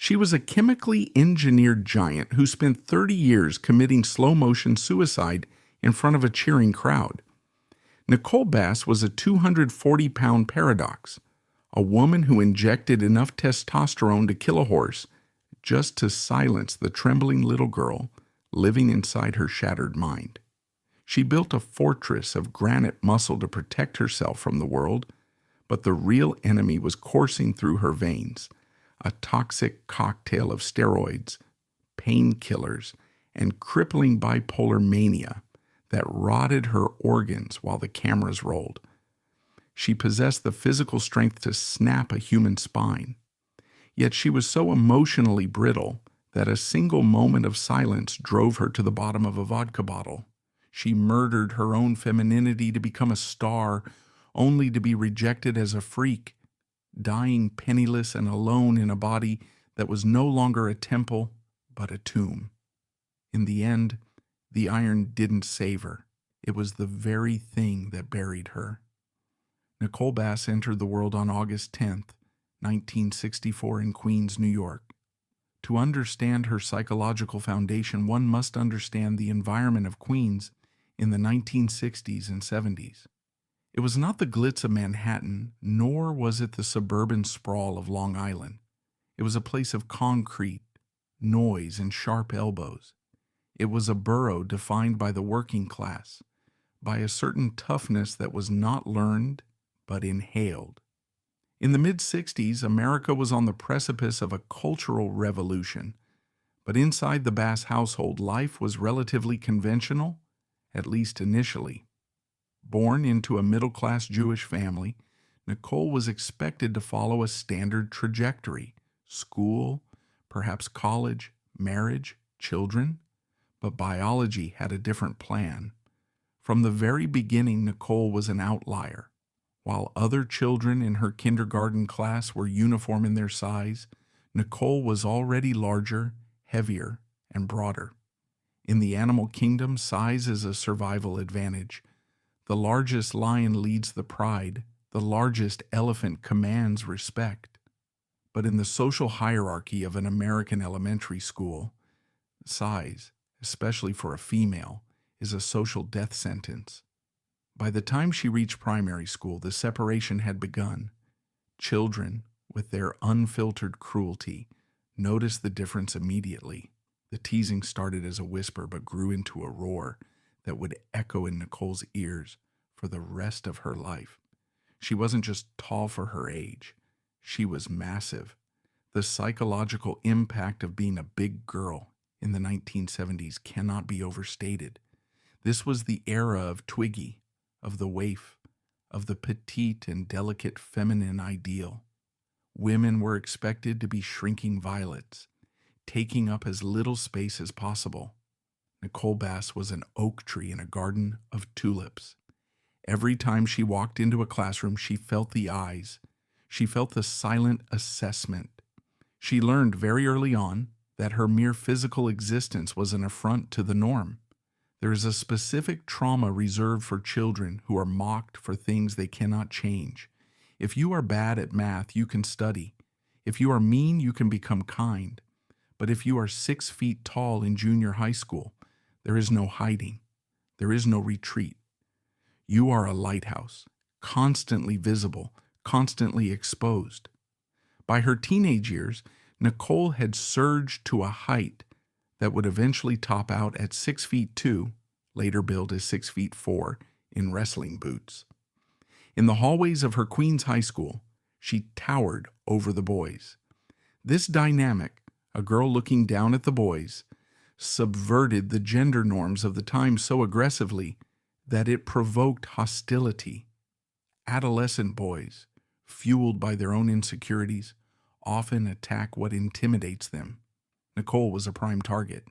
She was a chemically engineered giant who spent 30 years committing slow-motion suicide in front of a cheering crowd. Nicole Bass was a 240-pound paradox, a woman who injected enough testosterone to kill a horse just to silence the trembling little girl living inside her shattered mind. She built a fortress of granite muscle to protect herself from the world, but the real enemy was coursing through her veins, a toxic cocktail of steroids, painkillers, and crippling bipolar mania that rotted her organs while the cameras rolled. She possessed the physical strength to snap a human spine, yet she was so emotionally brittle that a single moment of silence drove her to the bottom of a vodka bottle. She murdered her own femininity to become a star, only to be rejected as a freak, dying penniless and alone in a body that was no longer a temple but a tomb. In the end, the iron didn't save her. It was the very thing that buried her. Nicole Bass entered the world on August 10th, 1964 in Queens, New York. To understand her psychological foundation, one must understand the environment of Queens in the 1960s and 70s. It was not the glitz of Manhattan, nor was it the suburban sprawl of Long Island. It was a place of concrete, noise, and sharp elbows. It was a borough defined by the working class, by a certain toughness that was not learned but inhaled. In the mid-60s, America was on the precipice of a cultural revolution, but inside the Bass household, life was relatively conventional, at least initially. Born into a middle-class Jewish family, Nicole was expected to follow a standard trajectory: school, perhaps college, marriage, children. But biology had a different plan. From the very beginning, Nicole was an outlier. While other children in her kindergarten class were uniform in their size, Nicole was already larger, heavier, and broader. In the animal kingdom, size is a survival advantage. The largest lion leads the pride. The largest elephant commands respect. But in the social hierarchy of an American elementary school, size, especially for a female, is a social death sentence. By the time she reached primary school, the separation had begun. Children, with their unfiltered cruelty, noticed the difference immediately. The teasing started as a whisper but grew into a roar that would echo in Nicole's ears for the rest of her life. She wasn't just tall for her age. She was massive. The psychological impact of being a big girl in the 1970s cannot be overstated. This was the era of Twiggy, of the waif, of the petite and delicate feminine ideal. Women were expected to be shrinking violets, taking up as little space as possible. Nicole Bass was an oak tree in a garden of tulips. Every time she walked into a classroom, she felt the eyes. She felt the silent assessment. She learned very early on that her mere physical existence was an affront to the norm. There is a specific trauma reserved for children who are mocked for things they cannot change. If you are bad at math, you can study. If you are mean, you can become kind. But if you are 6 feet tall in junior high school, there is no hiding. There is no retreat. You are a lighthouse, constantly visible, constantly exposed. By her teenage years, Nicole had surged to a height that would eventually top out at 6 feet 2, later billed as 6 feet 4, in wrestling boots. In the hallways of her Queens high school, she towered over the boys. This dynamic, a girl looking down at the boys, subverted the gender norms of the time so aggressively that it provoked hostility. Adolescent boys, fueled by their own insecurities, often attack what intimidates them. Nicole was a prime target.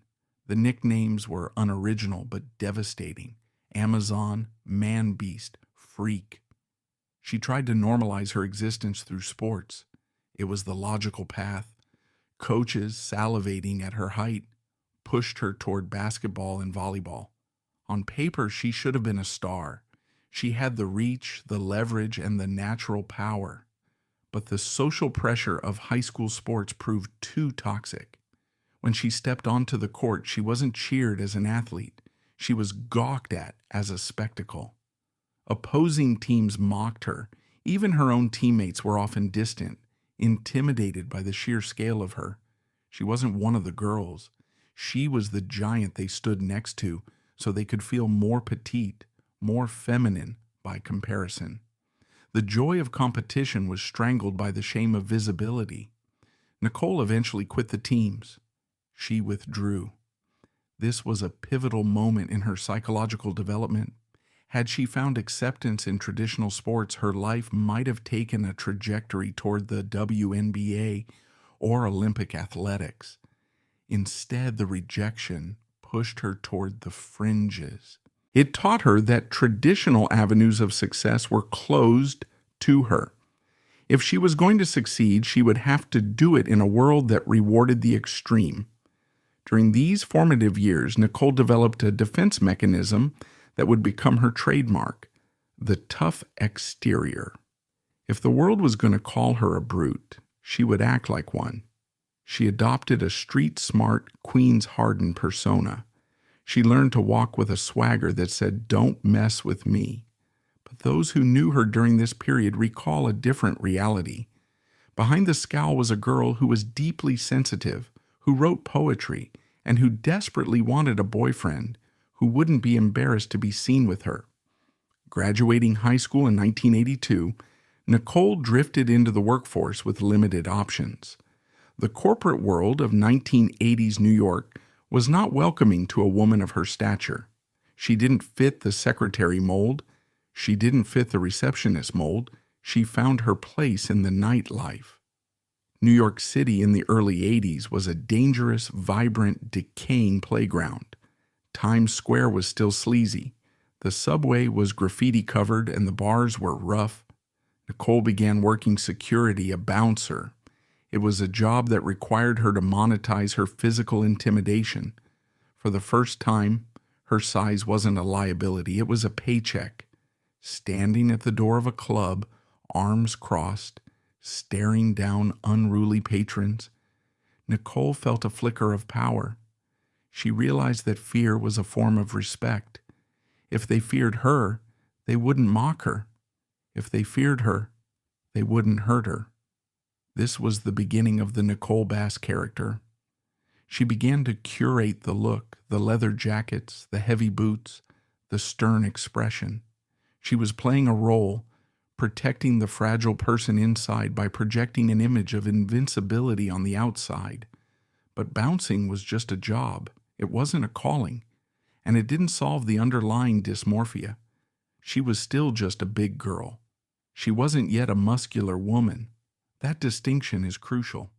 The nicknames were unoriginal but devastating: Amazon, Man-Beast, Freak. She tried to normalize her existence through sports. It was the logical path. Coaches, salivating at her height, pushed her toward basketball and volleyball. On paper, she should have been a star. She had the reach, the leverage, and the natural power. But the social pressure of high school sports proved too toxic. When she stepped onto the court, she wasn't cheered as an athlete. She was gawked at as a spectacle. Opposing teams mocked her. Even her own teammates were often distant, intimidated by the sheer scale of her. She wasn't one of the girls. She was the giant they stood next to, so they could feel more petite, more feminine by comparison. The joy of competition was strangled by the shame of visibility. Nicole eventually quit the teams. She withdrew. This was a pivotal moment in her psychological development. Had she found acceptance in traditional sports, her life might have taken a trajectory toward the WNBA or Olympic athletics. Instead, the rejection pushed her toward the fringes. It taught her that traditional avenues of success were closed to her. If she was going to succeed, she would have to do it in a world that rewarded the extreme. During these formative years, Nicole developed a defense mechanism that would become her trademark, the tough exterior. If the world was going to call her a brute, she would act like one. She adopted a street-smart, Queen's hardened persona. She learned to walk with a swagger that said, "Don't mess with me." But those who knew her during this period recall a different reality. Behind the scowl was a girl who was deeply sensitive, who wrote poetry, and who desperately wanted a boyfriend who wouldn't be embarrassed to be seen with her. Graduating high school in 1982, Nicole drifted into the workforce with limited options. The corporate world of 1980s New York was not welcoming to a woman of her stature. She didn't fit the secretary mold. She didn't fit the receptionist mold. She found her place in the nightlife. New York City in the early 80s was a dangerous, vibrant, decaying playground. Times Square was still sleazy. The subway was graffiti-covered and the bars were rough. Nicole began working security, a bouncer. It was a job that required her to monetize her physical intimidation. For the first time, her size wasn't a liability, it was a paycheck. Standing at the door of a club, arms crossed, staring down unruly patrons, Nicole felt a flicker of power. She realized that fear was a form of respect. If they feared her, they wouldn't mock her. If they feared her, they wouldn't hurt her. This was the beginning of the Nicole Bass character. She began to curate the look, the leather jackets, the heavy boots, the stern expression. She was playing a role, protecting the fragile person inside by projecting an image of invincibility on the outside. But bouncing was just a job. It wasn't a calling, and it didn't solve the underlying dysmorphia. She was still just a big girl. She wasn't yet a muscular woman. That distinction is crucial.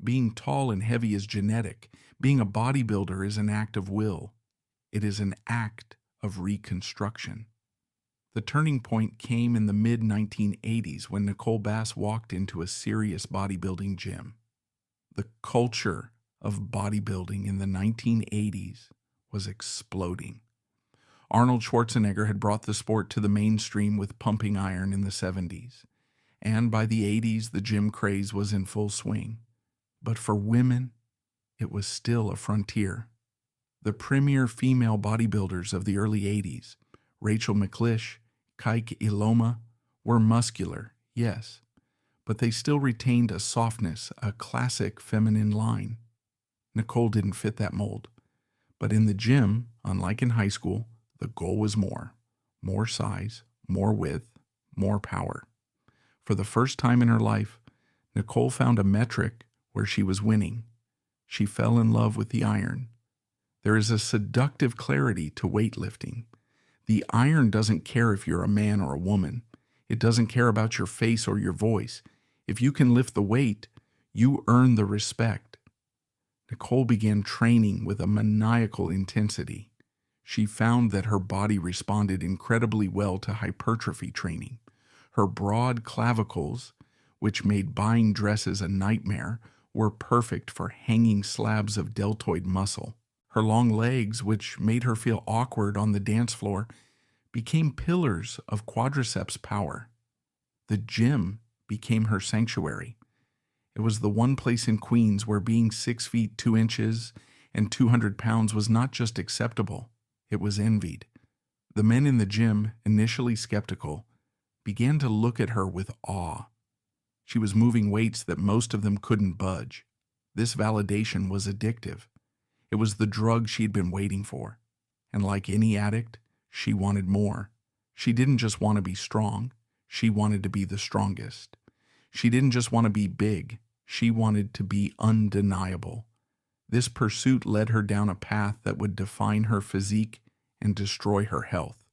Being tall and heavy is genetic. Being a bodybuilder is an act of will. It is an act of reconstruction. The turning point came in the mid-1980s when Nicole Bass walked into a serious bodybuilding gym. The culture of bodybuilding in the 1980s was exploding. Arnold Schwarzenegger had brought the sport to the mainstream with pumping iron in the 70s. And by the 80s, the gym craze was in full swing. But for women, it was still a frontier. The premier female bodybuilders of the early 80s, Rachel McLish, Kike Iloma, were muscular, yes, but they still retained a softness, a classic feminine line. Nicole didn't fit that mold. But in the gym, unlike in high school, the goal was more size, more width, more power. For the first time in her life, Nicole found a metric where she was winning. She fell in love with the iron. There is a seductive clarity to weightlifting. The iron doesn't care if you're a man or a woman. It doesn't care about your face or your voice. If you can lift the weight, you earn the respect. Nicole began training with a maniacal intensity. She found that her body responded incredibly well to hypertrophy training. Her broad clavicles, which made buying dresses a nightmare, were perfect for hanging slabs of deltoid muscle. Her long legs, which made her feel awkward on the dance floor, became pillars of quadriceps power. The gym became her sanctuary. It was the one place in Queens where being 6 feet 2 inches and 200 pounds was not just acceptable, it was envied. The men in the gym, initially skeptical, began to look at her with awe. She was moving weights that most of them couldn't budge. This validation was addictive. It was the drug she'd been waiting for. And like any addict, she wanted more. She didn't just want to be strong, she wanted to be the strongest. She didn't just want to be big, she wanted to be undeniable. This pursuit led her down a path that would define her physique and destroy her health.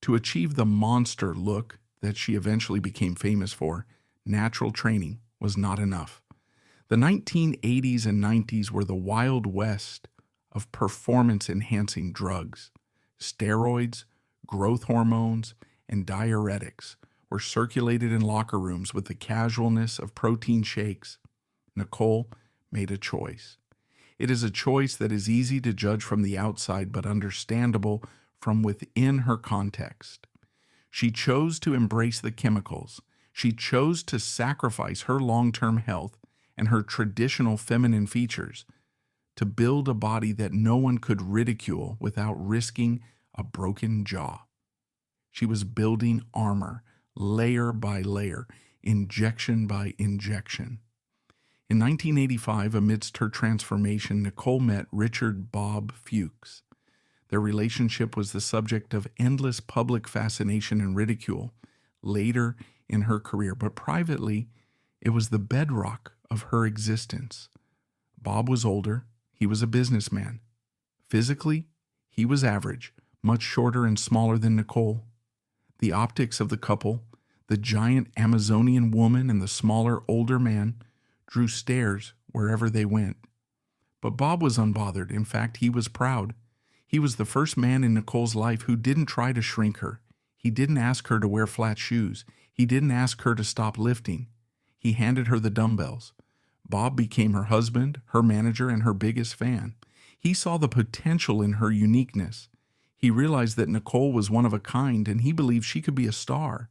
To achieve the monster look that she eventually became famous for, natural training was not enough. The 1980s and 90s were the Wild West of performance-enhancing drugs. Steroids, growth hormones, and diuretics were circulated in locker rooms with the casualness of protein shakes. Nicole made a choice. It is a choice that is easy to judge from the outside but understandable from within her context. She chose to embrace the chemicals. She chose to sacrifice her long-term health and her traditional feminine features to build a body that no one could ridicule without risking a broken jaw. She was building armor, layer by layer, injection by injection. In 1985, amidst her transformation, Nicole met Richard Bob Fuchs. Their relationship was the subject of endless public fascination and ridicule later in her career, but privately, it was the bedrock of her existence. Bob was older. He was a businessman. Physically, he was average, much shorter and smaller than Nicole. The optics of the couple, the giant Amazonian woman and the smaller, older man, drew stares wherever they went. But Bob was unbothered. In fact, he was proud. He was the first man in Nicole's life who didn't try to shrink her. He didn't ask her to wear flat shoes. He didn't ask her to stop lifting. He handed her the dumbbells. Bob became her husband, her manager, and her biggest fan. He saw the potential in her uniqueness. He realized that Nicole was one of a kind, and he believed she could be a star.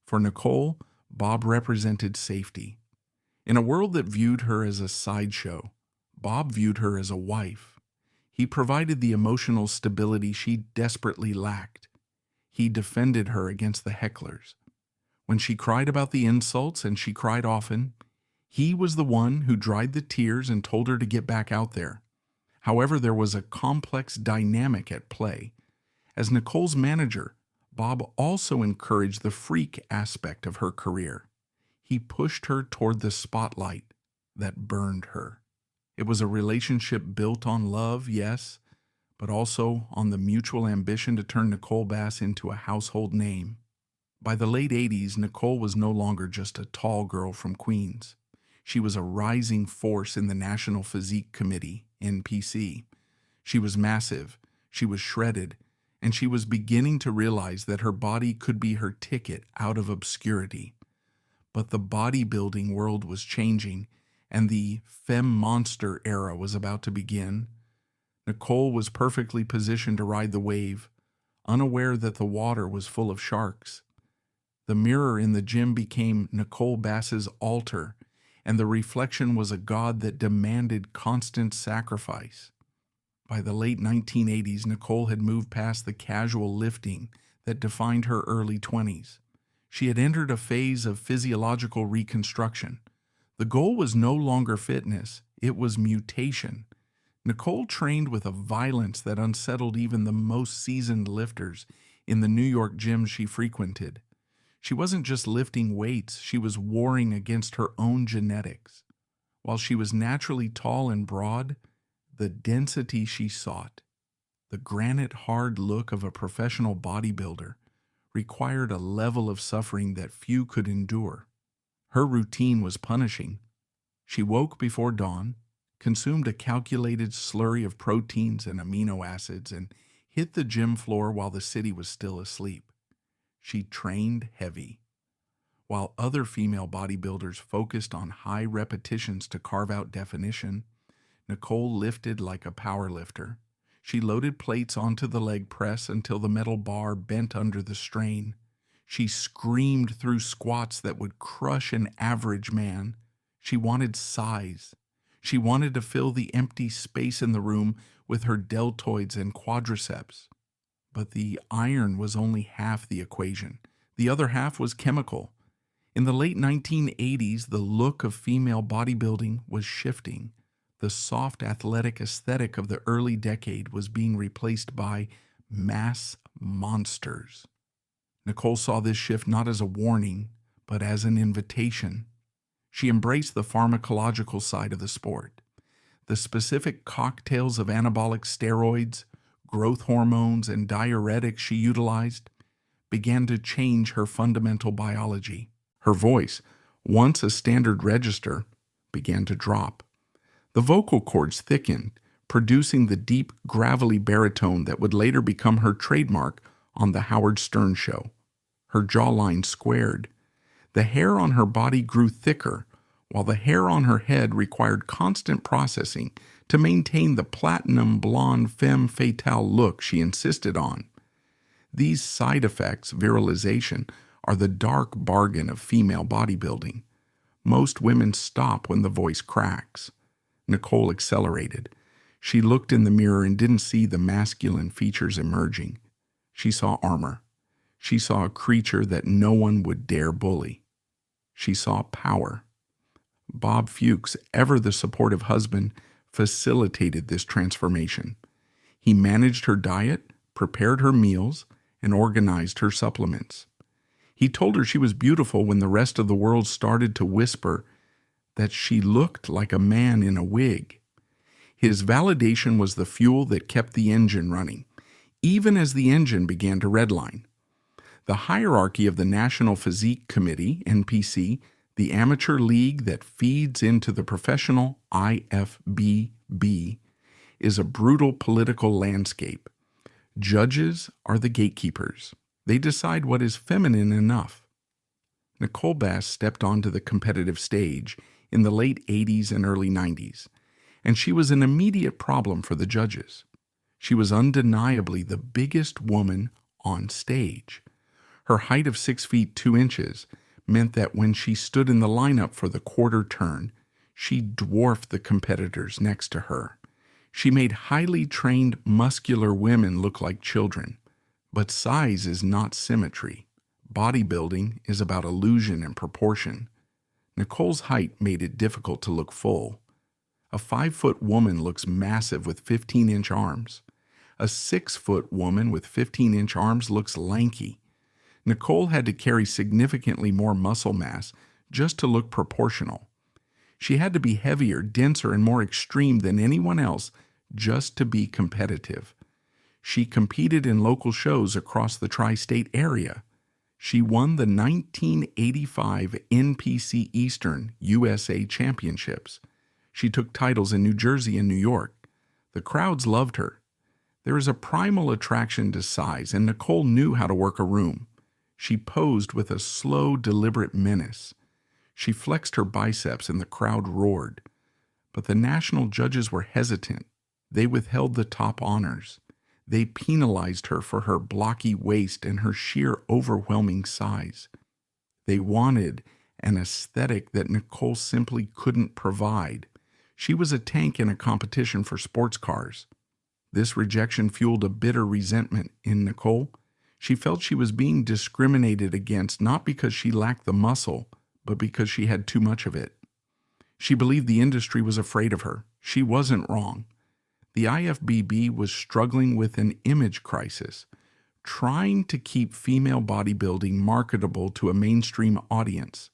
For Nicole, Bob represented safety. In a world that viewed her as a sideshow, Bob viewed her as a wife. He provided the emotional stability she desperately lacked. He defended her against the hecklers. When she cried about the insults, and she cried often, he was the one who dried the tears and told her to get back out there. However, there was a complex dynamic at play. As Nicole's manager, Bob also encouraged the freak aspect of her career. He pushed her toward the spotlight that burned her. It was a relationship built on love, yes, but also on the mutual ambition to turn Nicole Bass into a household name. By the late 80s, Nicole was no longer just a tall girl from Queens. She was a rising force in the National Physique Committee, NPC. She was massive, she was shredded, and she was beginning to realize that her body could be her ticket out of obscurity. But the bodybuilding world was changing, and the femme monster era was about to begin. Nicole was perfectly positioned to ride the wave, unaware that the water was full of sharks. The mirror in the gym became Nicole Bass's altar, and the reflection was a god that demanded constant sacrifice. By the late 1980s, Nicole had moved past the casual lifting that defined her early 20s. She had entered a phase of physiological reconstruction. The goal was no longer fitness, it was mutation. Nicole trained with a violence that unsettled even the most seasoned lifters in the New York gyms she frequented. She wasn't just lifting weights, she was warring against her own genetics. While she was naturally tall and broad, the density she sought, the granite-hard look of a professional bodybuilder, required a level of suffering that few could endure. Her routine was punishing. She woke before dawn, consumed a calculated slurry of proteins and amino acids, and hit the gym floor while the city was still asleep. She trained heavy. While other female bodybuilders focused on high repetitions to carve out definition, Nicole lifted like a powerlifter. She loaded plates onto the leg press until the metal bar bent under the strain. She screamed through squats that would crush an average man. She wanted size. She wanted to fill the empty space in the room with her deltoids and quadriceps. But the iron was only half the equation. The other half was chemical. In the late 1980s, the look of female bodybuilding was shifting. The soft athletic aesthetic of the early decade was being replaced by mass monsters. Nicole saw this shift not as a warning, but as an invitation. She embraced the pharmacological side of the sport. The specific cocktails of anabolic steroids, growth hormones, and diuretics she utilized began to change her fundamental biology. Her voice, once a standard register, began to drop. The vocal cords thickened, producing the deep, gravelly baritone that would later become her trademark on The Howard Stern Show. Her jawline squared. The hair on her body grew thicker, while the hair on her head required constant processing to maintain the platinum blonde femme fatale look she insisted on. These side effects, virilization, are the dark bargain of female bodybuilding. Most women stop when the voice cracks. Nicole accelerated. She looked in the mirror and didn't see the masculine features emerging. She saw armor. She saw a creature that no one would dare bully. She saw power. Bob Fuchs, ever the supportive husband, facilitated this transformation. He managed her diet, prepared her meals, and organized her supplements. He told her she was beautiful when the rest of the world started to whisper that she looked like a man in a wig. His validation was the fuel that kept the engine running, even as the engine began to redline. The hierarchy of the National Physique Committee, NPC, the amateur league that feeds into the professional IFBB, is a brutal political landscape. Judges are the gatekeepers. They decide what is feminine enough. Nicole Bass stepped onto the competitive stage in the late 80s and early 90s, and she was an immediate problem for the judges. She was undeniably the biggest woman on stage. Her height of 6 feet 2 inches meant that when she stood in the lineup for the quarter turn, she dwarfed the competitors next to her. She made highly trained, muscular women look like children. But size is not symmetry. Bodybuilding is about illusion and proportion. Nicole's height made it difficult to look full. A 5-foot woman looks massive with 15-inch arms. A 6-foot woman with 15-inch arms looks lanky. Nicole had to carry significantly more muscle mass just to look proportional. She had to be heavier, denser, and more extreme than anyone else just to be competitive. She competed in local shows across the tri-state area. She won the 1985 NPC Eastern USA Championships. She took titles in New Jersey and New York. The crowds loved her. There is a primal attraction to size, and Nicole knew how to work a room. She posed with a slow, deliberate menace. She flexed her biceps and the crowd roared. But the national judges were hesitant. They withheld the top honors. They penalized her for her blocky waist and her sheer overwhelming size. They wanted an aesthetic that Nicole simply couldn't provide. She was a tank in a competition for sports cars. This rejection fueled a bitter resentment in Nicole. She felt she was being discriminated against not because she lacked the muscle, but because she had too much of it. She believed the industry was afraid of her. She wasn't wrong. The IFBB was struggling with an image crisis, trying to keep female bodybuilding marketable to a mainstream audience.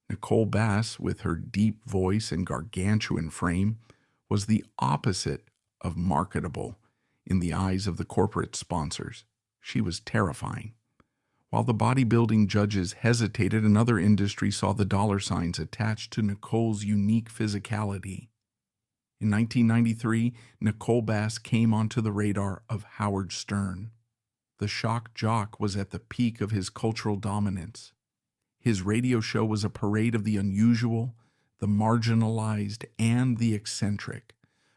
Nicole Bass, with her deep voice and gargantuan frame, was the opposite of marketable in the eyes of the corporate sponsors. She was terrifying. While the bodybuilding judges hesitated, another industry saw the dollar signs attached to Nicole's unique physicality. In 1993, Nicole Bass came onto the radar of Howard Stern. The shock jock was at the peak of his cultural dominance. His radio show was a parade of the unusual, the marginalized, and the eccentric,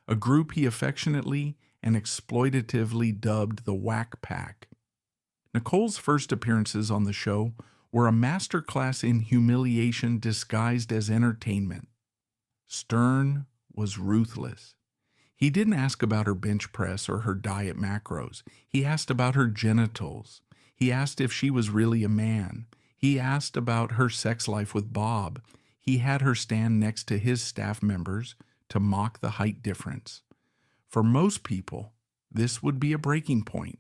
a group he affectionately and exploitatively dubbed the Whack Pack. Nicole's first appearances on the show were a masterclass in humiliation disguised as entertainment. Stern was ruthless. He didn't ask about her bench press or her diet macros. He asked about her genitals. He asked if she was really a man. He asked about her sex life with Bob. He had her stand next to his staff members to mock the height difference. For most people, this would be a breaking point.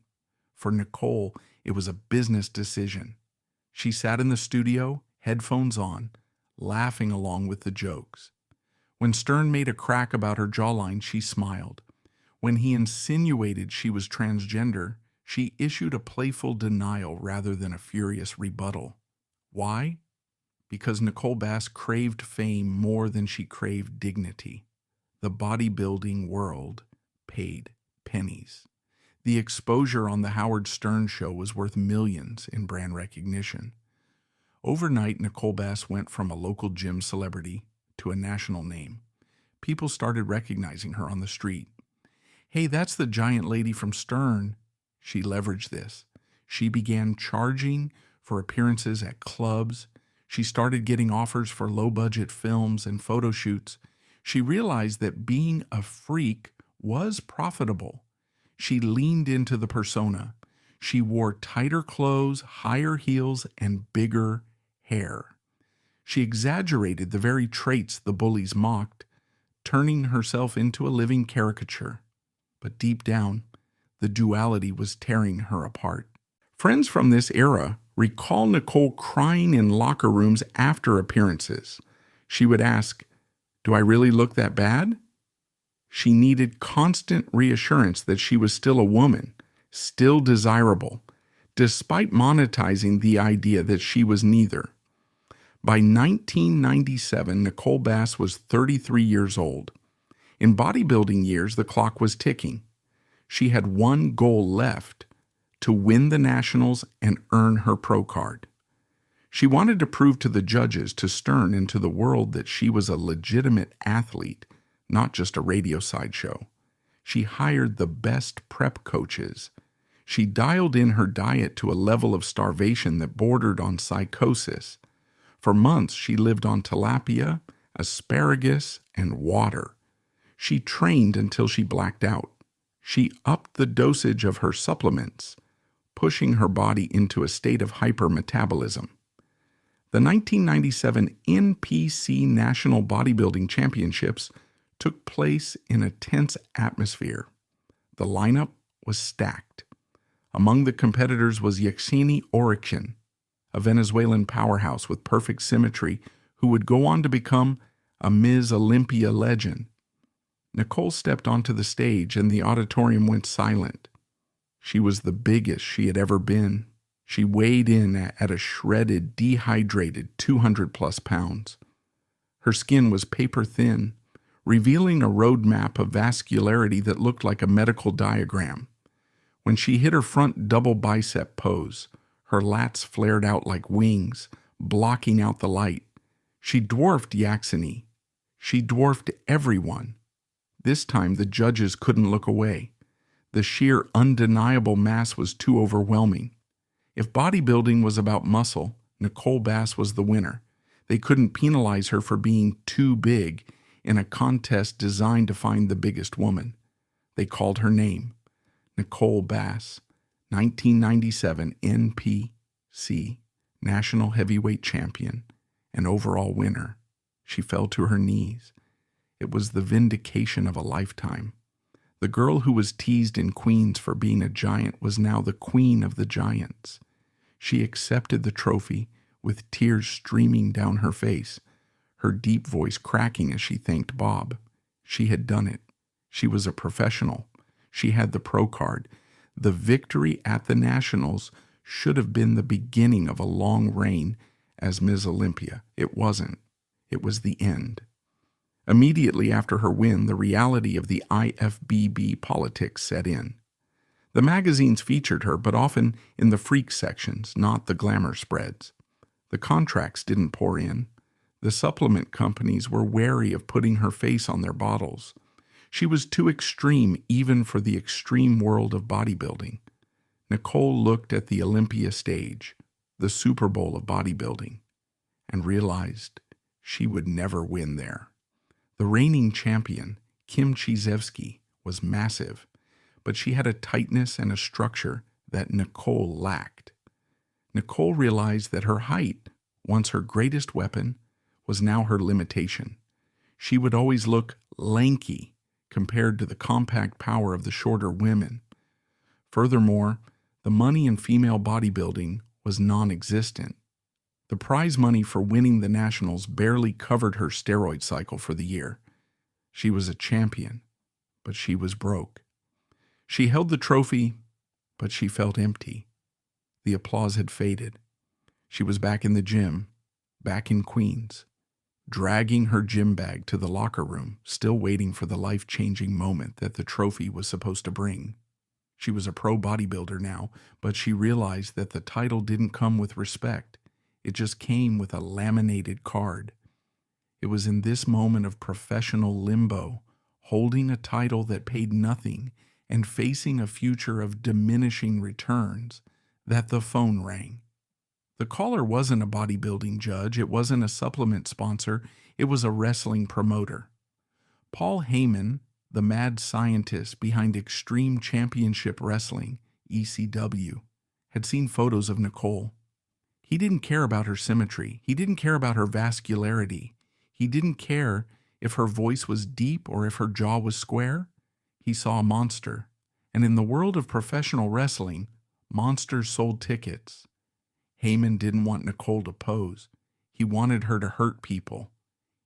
For Nicole, it was a business decision. She sat in the studio, headphones on, laughing along with the jokes. When Stern made a crack about her jawline, she smiled. When he insinuated she was transgender, she issued a playful denial rather than a furious rebuttal. Why? Because Nicole Bass craved fame more than she craved dignity. The bodybuilding world paid pennies. The exposure on the Howard Stern show was worth millions in brand recognition. Overnight, Nicole Bass went from a local gym celebrity to a national name. People started recognizing her on the street. Hey, that's the giant lady from Stern. She leveraged this. She began charging for appearances at clubs. She started getting offers for low-budget films and photo shoots. She realized that being a freak was profitable. She leaned into the persona. She wore tighter clothes, higher heels, and bigger hair. She exaggerated the very traits the bullies mocked, turning herself into a living caricature. But deep down, the duality was tearing her apart. Friends from this era recall Nicole crying in locker rooms after appearances. She would ask, "Do I really look that bad?" She needed constant reassurance that she was still a woman, still desirable, despite monetizing the idea that she was neither. By 1997, Nicole Bass was 33 years old. In bodybuilding years, the clock was ticking. She had one goal left: to win the nationals and earn her pro card. She wanted to prove to the judges, to Stern, and to the world that she was a legitimate athlete, not just a radio sideshow. She hired the best prep coaches. She dialed in her diet to a level of starvation that bordered on psychosis. For months, she lived on tilapia, asparagus, and water. She trained until she blacked out. She upped the dosage of her supplements, pushing her body into a state of hypermetabolism. The 1997 NPC National Bodybuilding Championships took place in a tense atmosphere. The lineup was stacked. Among the competitors was Yexeni Oriction, a Venezuelan powerhouse with perfect symmetry who would go on to become a Ms. Olympia legend. Nicole stepped onto the stage and the auditorium went silent. She was the biggest she had ever been. She weighed in at a shredded, dehydrated 200-plus pounds. Her skin was paper thin, revealing a roadmap of vascularity that looked like a medical diagram. When she hit her front double bicep pose, her lats flared out like wings, blocking out the light. She dwarfed Yaxeni. She dwarfed everyone. This time the judges couldn't look away. The sheer undeniable mass was too overwhelming. If bodybuilding was about muscle, Nicole Bass was the winner. They couldn't penalize her for being too big in a contest designed to find the biggest woman. They called her name, Nicole Bass, 1997 NPC National Heavyweight Champion and overall winner. She fell to her knees. It was the vindication of a lifetime. The girl who was teased in Queens for being a giant was now the queen of the giants. She accepted the trophy with tears streaming down her face, her deep voice cracking as she thanked Bob. She had done it. She was a professional. She had the pro card. The victory at the Nationals should have been the beginning of a long reign as Ms. Olympia. It wasn't. It was the end. Immediately after her win, the reality of the IFBB politics set in. The magazines featured her, but often in the freak sections, not the glamour spreads. The contracts didn't pour in. The supplement companies were wary of putting her face on their bottles. She was too extreme even for the extreme world of bodybuilding. Nicole looked at the Olympia stage, the Super Bowl of bodybuilding, and realized she would never win there. The reigning champion, Kim Chizevsky, was massive, but she had a tightness and a structure that Nicole lacked. Nicole realized that her height, once her greatest weapon, was now her limitation. She would always look lanky compared to the compact power of the shorter women. Furthermore, the money in female bodybuilding was non-existent. The prize money for winning the nationals barely covered her steroid cycle for the year. She was a champion, but she was broke. She held the trophy, but she felt empty. The applause had faded. She was back in the gym, back in Queens, dragging her gym bag to the locker room, still waiting for the life-changing moment that the trophy was supposed to bring. She was a pro bodybuilder now, but she realized that the title didn't come with respect. It just came with a laminated card. It was in this moment of professional limbo, holding a title that paid nothing and facing a future of diminishing returns, that the phone rang. The caller wasn't a bodybuilding judge, it wasn't a supplement sponsor, it was a wrestling promoter. Paul Heyman, the mad scientist behind Extreme Championship Wrestling, ECW, had seen photos of Nicole. He didn't care about her symmetry. He didn't care about her vascularity. He didn't care if her voice was deep or if her jaw was square. He saw a monster. And in the world of professional wrestling, monsters sold tickets. Heyman didn't want Nicole to pose. He wanted her to hurt people.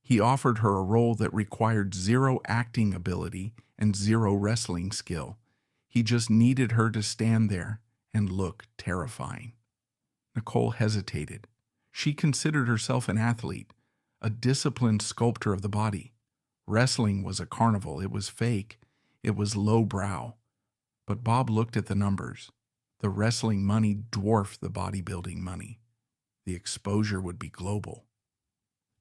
He offered her a role that required zero acting ability and zero wrestling skill. He just needed her to stand there and look terrifying. Nicole hesitated. She considered herself an athlete, a disciplined sculptor of the body. Wrestling was a carnival. It was fake. It was lowbrow. But Bob looked at the numbers. The wrestling money dwarfed the bodybuilding money. The exposure would be global.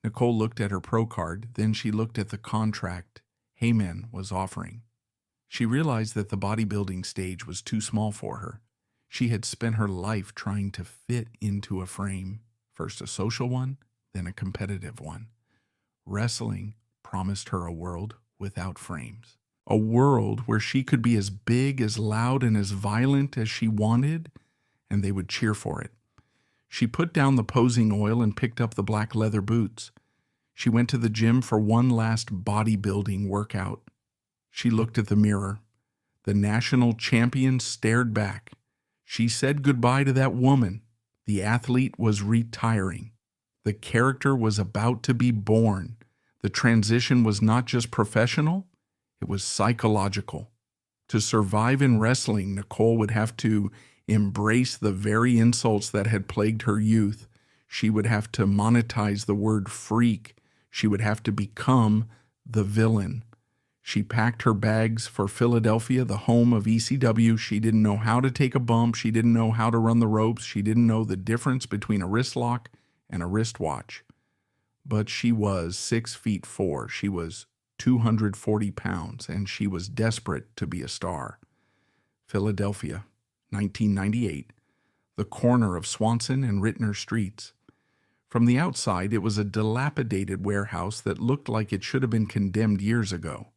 Nicole looked at her pro card, then she looked at the contract Heyman was offering. She realized that the bodybuilding stage was too small for her. She had spent her life trying to fit into a frame, first a social one, then a competitive one. Wrestling promised her a world without frames. A world where she could be as big, as loud, and as violent as she wanted, and they would cheer for it. She put down the posing oil and picked up the black leather boots. She went to the gym for one last bodybuilding workout. She looked at the mirror. The national champion stared back. She said goodbye to that woman. The athlete was retiring. The character was about to be born. The transition was not just professional, it was psychological. To survive in wrestling, Nicole would have to embrace the very insults that had plagued her youth. She would have to monetize the word freak. She would have to become the villain. She packed her bags for Philadelphia, the home of ECW. She didn't know how to take a bump. She didn't know how to run the ropes. She didn't know the difference between a wrist lock and a wristwatch. But she was 6'4". She was 240 pounds, and she was desperate to be a star. Philadelphia, 1998, the corner of Swanson and Rittner Streets. From the outside, it was a dilapidated warehouse that looked like it should have been condemned years ago.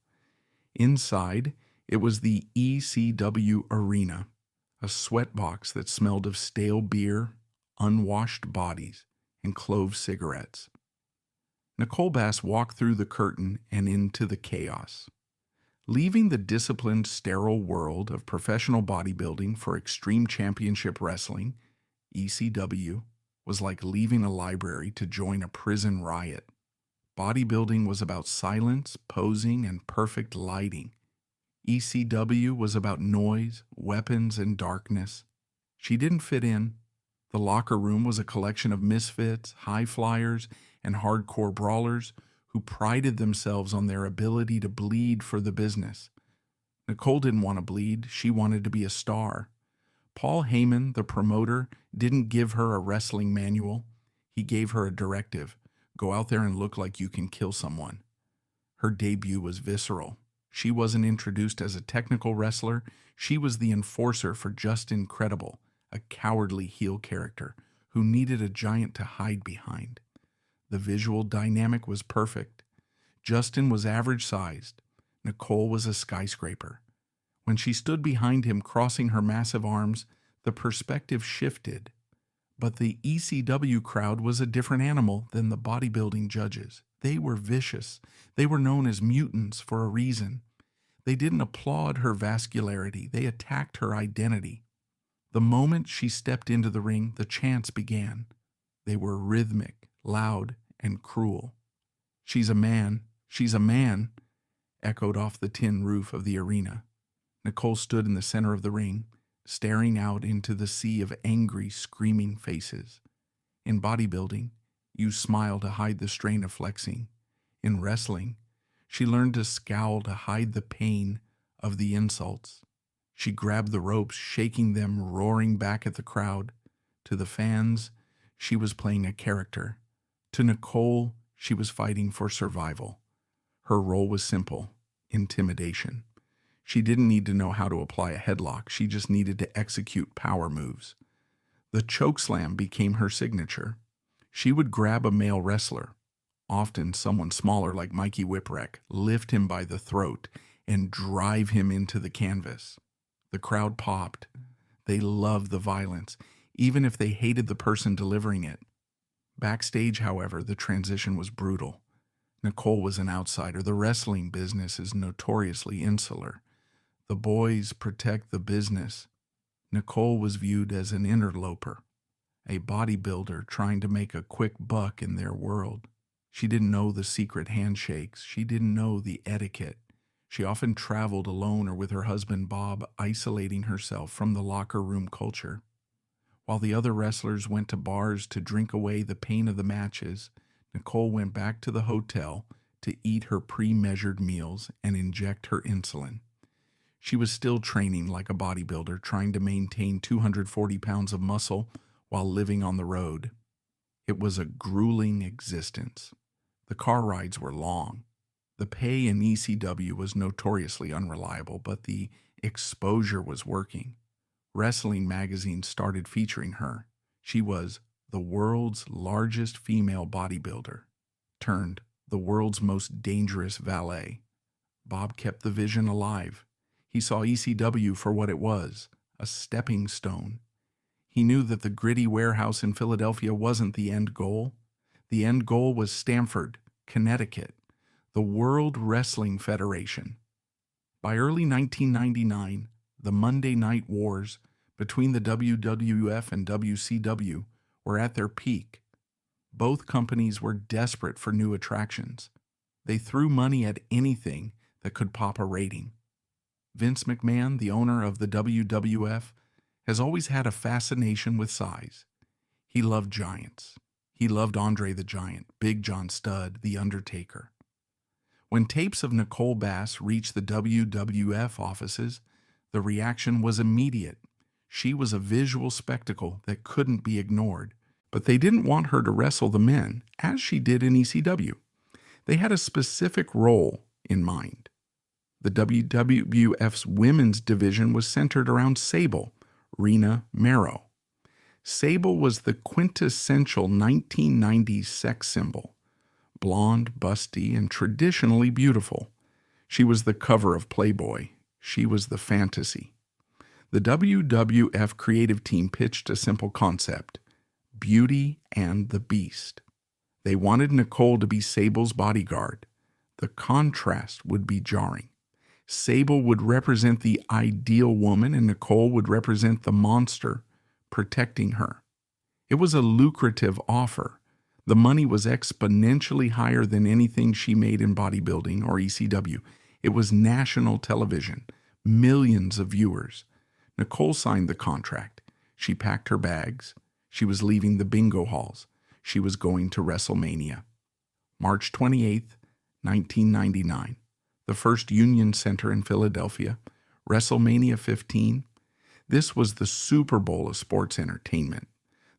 Inside, it was the ECW Arena, a sweatbox that smelled of stale beer, unwashed bodies, and clove cigarettes. Nicole Bass walked through the curtain and into the chaos. Leaving the disciplined, sterile world of professional bodybuilding for Extreme Championship Wrestling, ECW, was like leaving a library to join a prison riot. Bodybuilding was about silence, posing, and perfect lighting. ECW was about noise, weapons, and darkness. She didn't fit in. The locker room was a collection of misfits, high flyers, and hardcore brawlers who prided themselves on their ability to bleed for the business. Nicole didn't want to bleed. She wanted to be a star. Paul Heyman, the promoter, didn't give her a wrestling manual. He gave her a directive. Go out there and look like you can kill someone. Her debut was visceral. She wasn't introduced as a technical wrestler. She was the enforcer for Just Incredible, a cowardly heel character who needed a giant to hide behind. The visual dynamic was perfect. Justin was average-sized. Nicole was a skyscraper. When she stood behind him, crossing her massive arms, the perspective shifted. But the ECW crowd was a different animal than the bodybuilding judges. They were vicious. They were known as mutants for a reason. They didn't applaud her vascularity. They attacked her identity. The moment she stepped into the ring, the chants began. They were rhythmic, loud, and cruel. "She's a man, she's a man," echoed off the tin roof of the arena. Nicole stood in the center of the ring, staring out into the sea of angry, screaming faces. In bodybuilding, you smile to hide the strain of flexing. In wrestling, she learned to scowl to hide the pain of the insults. She grabbed the ropes, shaking them, roaring back at the crowd. To the fans, she was playing a character. To Nicole, she was fighting for survival. Her role was simple: intimidation. She didn't need to know how to apply a headlock. She just needed to execute power moves. The chokeslam became her signature. She would grab a male wrestler, often someone smaller like Mikey Whipwreck, lift him by the throat, and drive him into the canvas. The crowd popped. They loved the violence, even if they hated the person delivering it. Backstage, however, the transition was brutal. Nicole was an outsider. The wrestling business is notoriously insular. The boys protect the business. Nicole was viewed as an interloper, a bodybuilder trying to make a quick buck in their world. She didn't know the secret handshakes. She didn't know the etiquette. She often traveled alone or with her husband Bob, isolating herself from the locker room culture. While the other wrestlers went to bars to drink away the pain of the matches, Nicole went back to the hotel to eat her pre-measured meals and inject her insulin. She was still training like a bodybuilder, trying to maintain 240 pounds of muscle while living on the road. It was a grueling existence. The car rides were long. The pay in ECW was notoriously unreliable, but the exposure was working. Wrestling magazines started featuring her. She was the world's largest female bodybuilder, turned the world's most dangerous valet. Bob kept the vision alive. He saw ECW for what it was, a stepping stone. He knew that the gritty warehouse in Philadelphia wasn't the end goal. The end goal was Stamford, Connecticut, the World Wrestling Federation. By early 1999, the Monday Night Wars between the WWF and WCW were at their peak. Both companies were desperate for new attractions. They threw money at anything that could pop a rating. Vince McMahon, the owner of the WWF, has always had a fascination with size. He loved giants. He loved Andre the Giant, Big John Studd, The Undertaker. When tapes of Nicole Bass reached the WWF offices, the reaction was immediate. She was a visual spectacle that couldn't be ignored. But they didn't want her to wrestle the men, as she did in ECW. They had a specific role in mind. The WWF's women's division was centered around Sable, Rena Mero. Sable was the quintessential 1990s sex symbol. Blonde, busty, and traditionally beautiful. She was the cover of Playboy. She was the fantasy. The WWF creative team pitched a simple concept: Beauty and the Beast. They wanted Nicole to be Sable's bodyguard. The contrast would be jarring. Sable would represent the ideal woman, and Nicole would represent the monster protecting her. It was a lucrative offer. The money was exponentially higher than anything she made in bodybuilding or ECW. It was national television, millions of viewers. Nicole signed the contract. She packed her bags. She was leaving the bingo halls. She was going to Wrestlemania. March 28th, 1999. The first Union Center in Philadelphia. Wrestlemania 15. This was the Super Bowl of sports entertainment.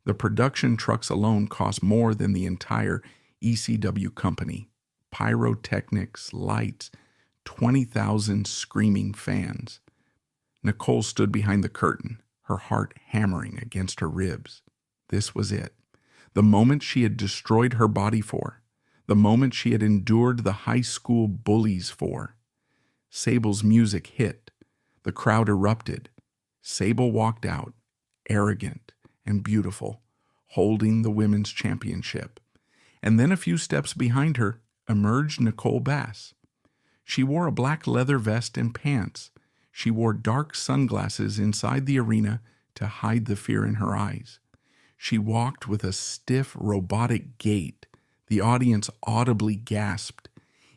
The production trucks alone cost more than the entire ECW company. Pyrotechnics, lights, 20,000 screaming fans. Nicole stood behind the curtain, her heart hammering against her ribs. This was it. The moment she had destroyed her body for. The moment she had endured the high school bullies for. Sable's music hit. The crowd erupted. Sable walked out, arrogant and beautiful, holding the women's championship. And then a few steps behind her emerged Nicole Bass. She wore a black leather vest and pants. She wore dark sunglasses inside the arena to hide the fear in her eyes. She walked with a stiff, robotic gait. The audience audibly gasped.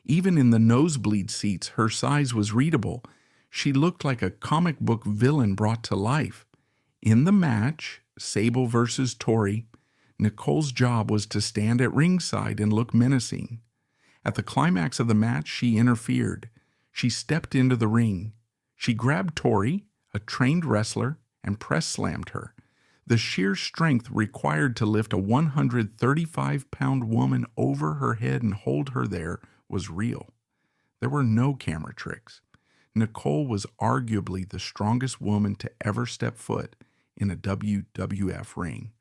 Even in the nosebleed seats, her size was readable. She looked like a comic book villain brought to life. In the match, Sable versus Tori, Nicole's job was to stand at ringside and look menacing. At the climax of the match, she interfered. She stepped into the ring. She grabbed Tori, a trained wrestler, and press slammed her. The sheer strength required to lift a 135-pound woman over her head and hold her there was real. There were no camera tricks. Nicole was arguably the strongest woman to ever step foot in a WWF ring.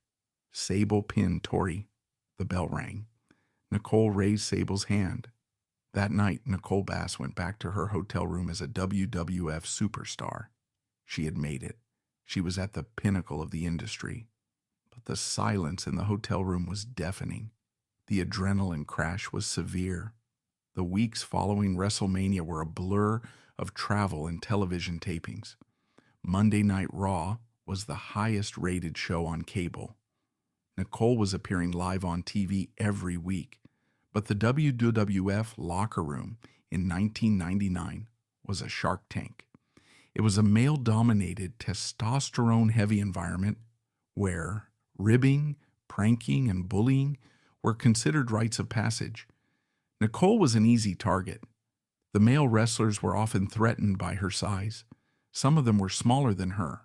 Sable pinned Tori. The bell rang. Nicole raised Sable's hand. That night, Nicole Bass went back to her hotel room as a WWF superstar. She had made it. She was at the pinnacle of the industry. But the silence in the hotel room was deafening. The adrenaline crash was severe. The weeks following Wrestlemania were a blur of travel and television tapings. Monday Night Raw was the highest-rated show on cable. Nicole was appearing live on TV every week, but the WWF locker room in 1999 was a shark tank. It was a male-dominated, testosterone-heavy environment where ribbing, pranking, and bullying were considered rites of passage. Nicole was an easy target. The male wrestlers were often threatened by her size. Some of them were smaller than her.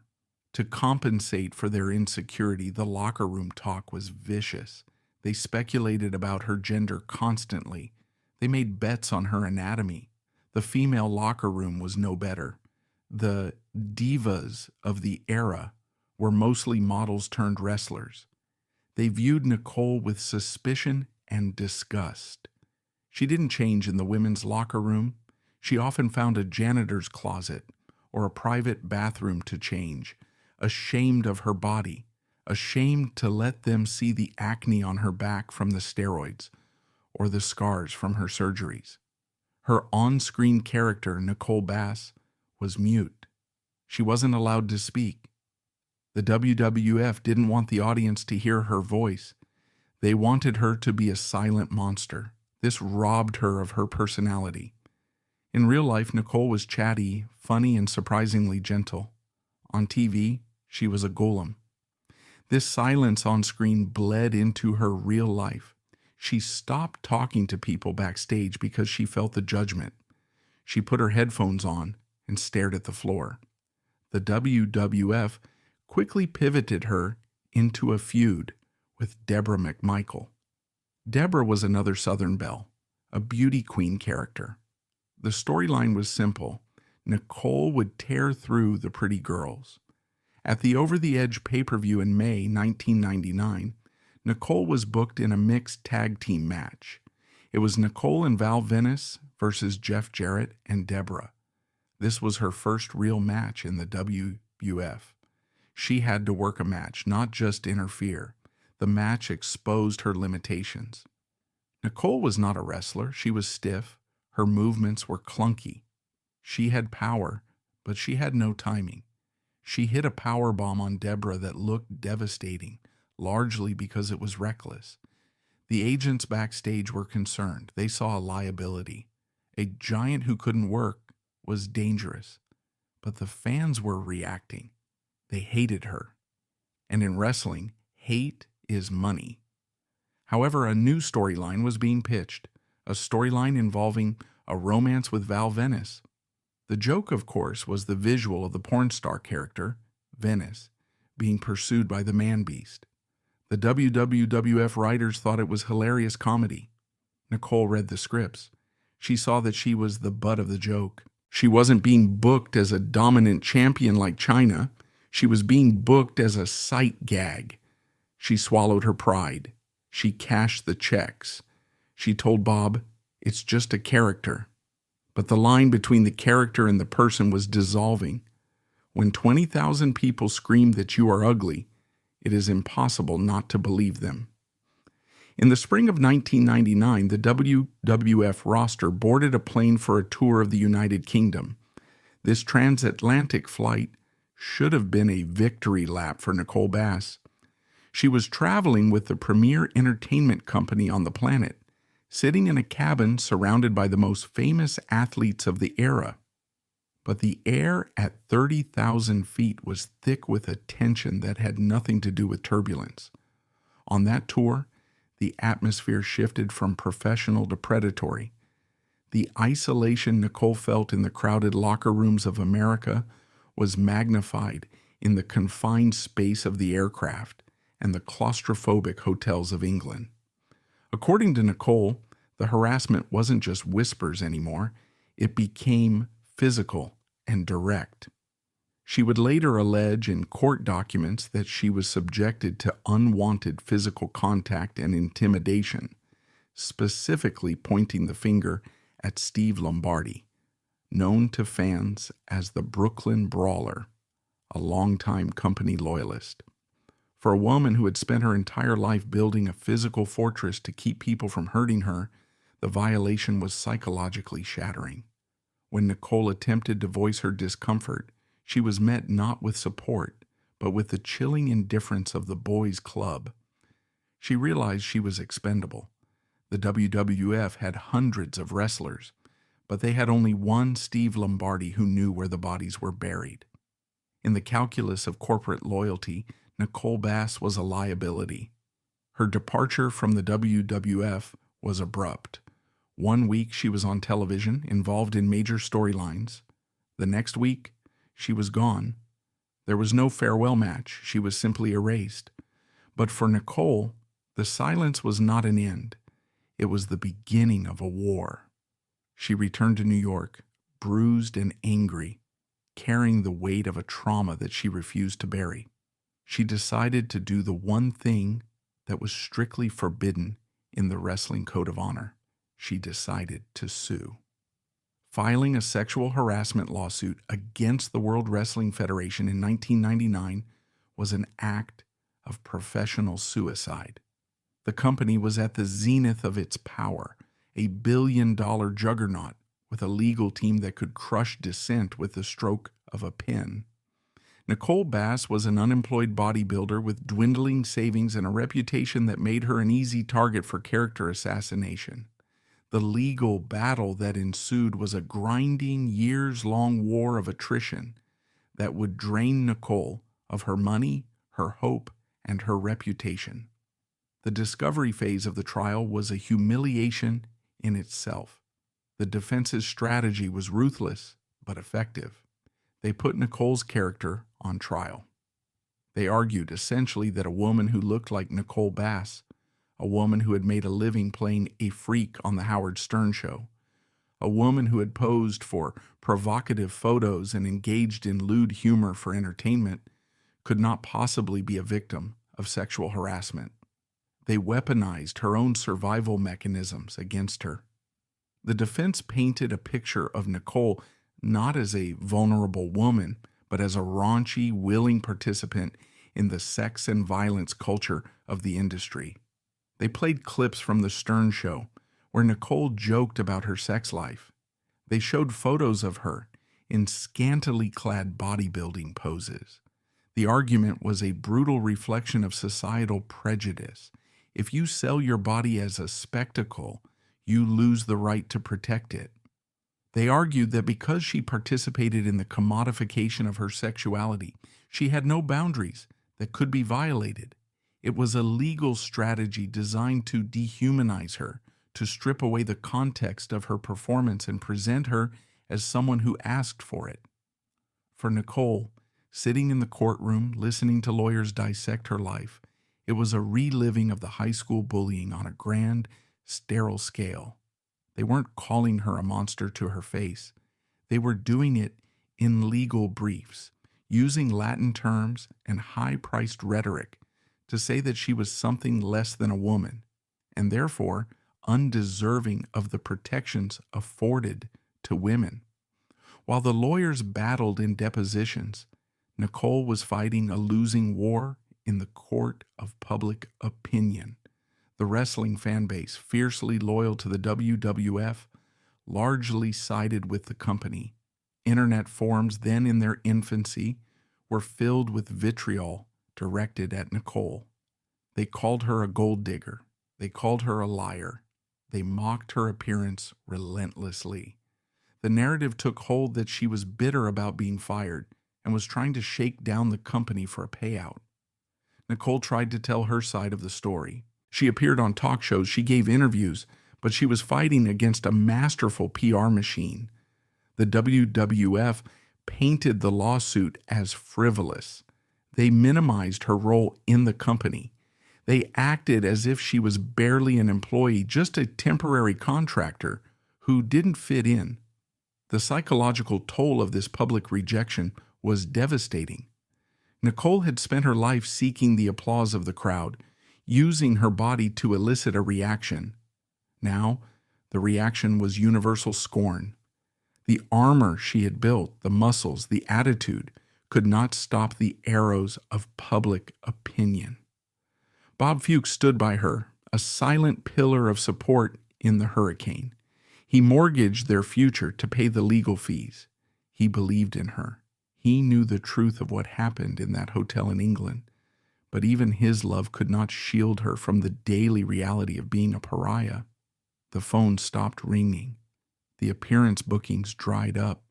To compensate for their insecurity, the locker room talk was vicious. They speculated about her gender constantly. They made bets on her anatomy. The female locker room was no better. The divas of the era were mostly models turned wrestlers. They viewed Nicole with suspicion and disgust. She didn't change in the women's locker room. She often found a janitor's closet or a private bathroom to change, ashamed of her body, ashamed to let them see the acne on her back from the steroids or the scars from her surgeries. Her on-screen character, Nicole Bass, was mute. She wasn't allowed to speak. The WWF didn't want the audience to hear her voice. They wanted her to be a silent monster. This robbed her of her personality. In real life, Nicole was chatty, funny, and surprisingly gentle. On TV, she was a golem. This silence on screen bled into her real life. She stopped talking to people backstage because she felt the judgment. She put her headphones on and stared at the floor. The WWF quickly pivoted her into a feud with Deborah McMichael. Deborah was another Southern Belle, a beauty queen character. The storyline was simple. Nicole would tear through the pretty girls. At the Over the Edge pay-per-view in May 1999, Nicole was booked in a mixed tag team match. It was Nicole and Val Venis versus Jeff Jarrett and Deborah. This was her first real match in the WWF. She had to work a match, not just interfere. The match exposed her limitations. Nicole was not a wrestler. She was stiff. Her movements were clunky. She had power, but she had no timing. She hit a power bomb on Deborah that looked devastating, largely because it was reckless. The agents backstage were concerned. They saw a liability. A giant who couldn't work was dangerous. But the fans were reacting. They hated her. And in wrestling, hate is money. However, a new storyline was being pitched, a storyline involving a romance with Val Venis. The joke, of course, was the visual of the porn star character, Venis, being pursued by the man-beast. The WWF writers thought it was hilarious comedy. Nicole read the scripts. She saw that she was the butt of the joke. She wasn't being booked as a dominant champion like China. She was being booked as a sight gag. She swallowed her pride. She cashed the checks. She told Bob, "It's just a character." But the line between the character and the person was dissolving. When 20,000 people scream that you are ugly, it is impossible not to believe them. In the spring of 1999, the WWF roster boarded a plane for a tour of the United Kingdom. This transatlantic flight should have been a victory lap for Nicole Bass. She was traveling with the premier entertainment company on the planet, sitting in a cabin surrounded by the most famous athletes of the era. But the air at 30,000 feet was thick with a tension that had nothing to do with turbulence. On that tour, the atmosphere shifted from professional to predatory. The isolation Nicole felt in the crowded locker rooms of America was magnified in the confined space of the aircraft and the claustrophobic hotels of England. According to Nicole, the harassment wasn't just whispers anymore. It became physical and direct. She would later allege in court documents that she was subjected to unwanted physical contact and intimidation, specifically pointing the finger at Steve Lombardi, known to fans as the Brooklyn Brawler, a longtime company loyalist. For a woman who had spent her entire life building a physical fortress to keep people from hurting her, the violation was psychologically shattering. When Nicole attempted to voice her discomfort, she was met not with support, but with the chilling indifference of the boys' club. She realized she was expendable. The WWF had hundreds of wrestlers, but they had only one Steve Lombardi who knew where the bodies were buried. In the calculus of corporate loyalty, Nicole Bass was a liability. Her departure from the WWF was abrupt. One week she was on television, involved in major storylines. The next week, she was gone. There was no farewell match. She was simply erased. But for Nicole, the silence was not an end. It was the beginning of a war. She returned to New York, bruised and angry, carrying the weight of a trauma that she refused to bury. She decided to do the one thing that was strictly forbidden in the wrestling code of honor. She decided to sue. Filing a sexual harassment lawsuit against the World Wrestling Federation in 1999 was an act of professional suicide. The company was at the zenith of its power, a billion-dollar juggernaut with a legal team that could crush dissent with the stroke of a pen. Nicole Bass was an unemployed bodybuilder with dwindling savings and a reputation that made her an easy target for character assassination. The legal battle that ensued was a grinding, years-long war of attrition that would drain Nicole of her money, her hope, and her reputation. The discovery phase of the trial was a humiliation in itself. The defense's strategy was ruthless but effective. They put Nicole's character on trial. They argued essentially that a woman who looked like Nicole Bass, a woman who had made a living playing a freak on the Howard Stern show, a woman who had posed for provocative photos and engaged in lewd humor for entertainment, could not possibly be a victim of sexual harassment. They weaponized her own survival mechanisms against her. The defense painted a picture of Nicole not as a vulnerable woman, but as a raunchy, willing participant in the sex and violence culture of the industry. They played clips from the Stern show where Nicole joked about her sex life. They showed photos of her in scantily clad bodybuilding poses. The argument was a brutal reflection of societal prejudice. If you sell your body as a spectacle, you lose the right to protect it. They argued that because she participated in the commodification of her sexuality, she had no boundaries that could be violated. It was a legal strategy designed to dehumanize her, to strip away the context of her performance and present her as someone who asked for it. For Nicole, sitting in the courtroom, listening to lawyers dissect her life, it was a reliving of the high school bullying on a grand, sterile scale. They weren't calling her a monster to her face. They were doing it in legal briefs, using Latin terms and high-priced rhetoric to say that she was something less than a woman, and therefore undeserving of the protections afforded to women. While the lawyers battled in depositions, Nicole was fighting a losing war in the court of public opinion. The wrestling fan base, fiercely loyal to the WWF, largely sided with the company. Internet forums, then in their infancy, were filled with vitriol directed at Nicole. They called her a gold digger. They called her a liar. They mocked her appearance relentlessly. The narrative took hold that she was bitter about being fired and was trying to shake down the company for a payout. Nicole tried to tell her side of the story. She appeared on talk shows, she gave interviews, but she was fighting against a masterful PR machine. The WWF painted the lawsuit as frivolous. They minimized her role in the company. They acted as if she was barely an employee, just a temporary contractor who didn't fit in. The psychological toll of this public rejection was devastating. Nicole had spent her life seeking the applause of the crowd, using her body to elicit a reaction. Now, the reaction was universal scorn. The armor she had built, the muscles, the attitude, could not stop the arrows of public opinion. Bob Fuchs stood by her, a silent pillar of support in the hurricane. He mortgaged their future to pay the legal fees. He believed in her. He knew the truth of what happened in that hotel in England, but even his love could not shield her from the daily reality of being a pariah. The phone stopped ringing. The appearance bookings dried up.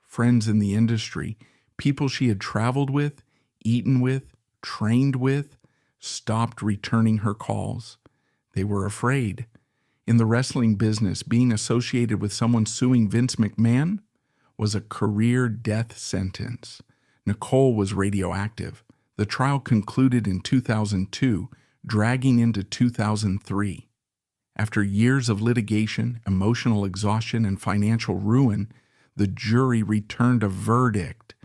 Friends in the industry, people she had traveled with, eaten with, trained with, stopped returning her calls. They were afraid. In the wrestling business, being associated with someone suing Vince McMahon was a career death sentence. Nicole was radioactive. The trial concluded in 2002, dragging into 2003. After years of litigation, emotional exhaustion, and financial ruin, the jury returned a verdict.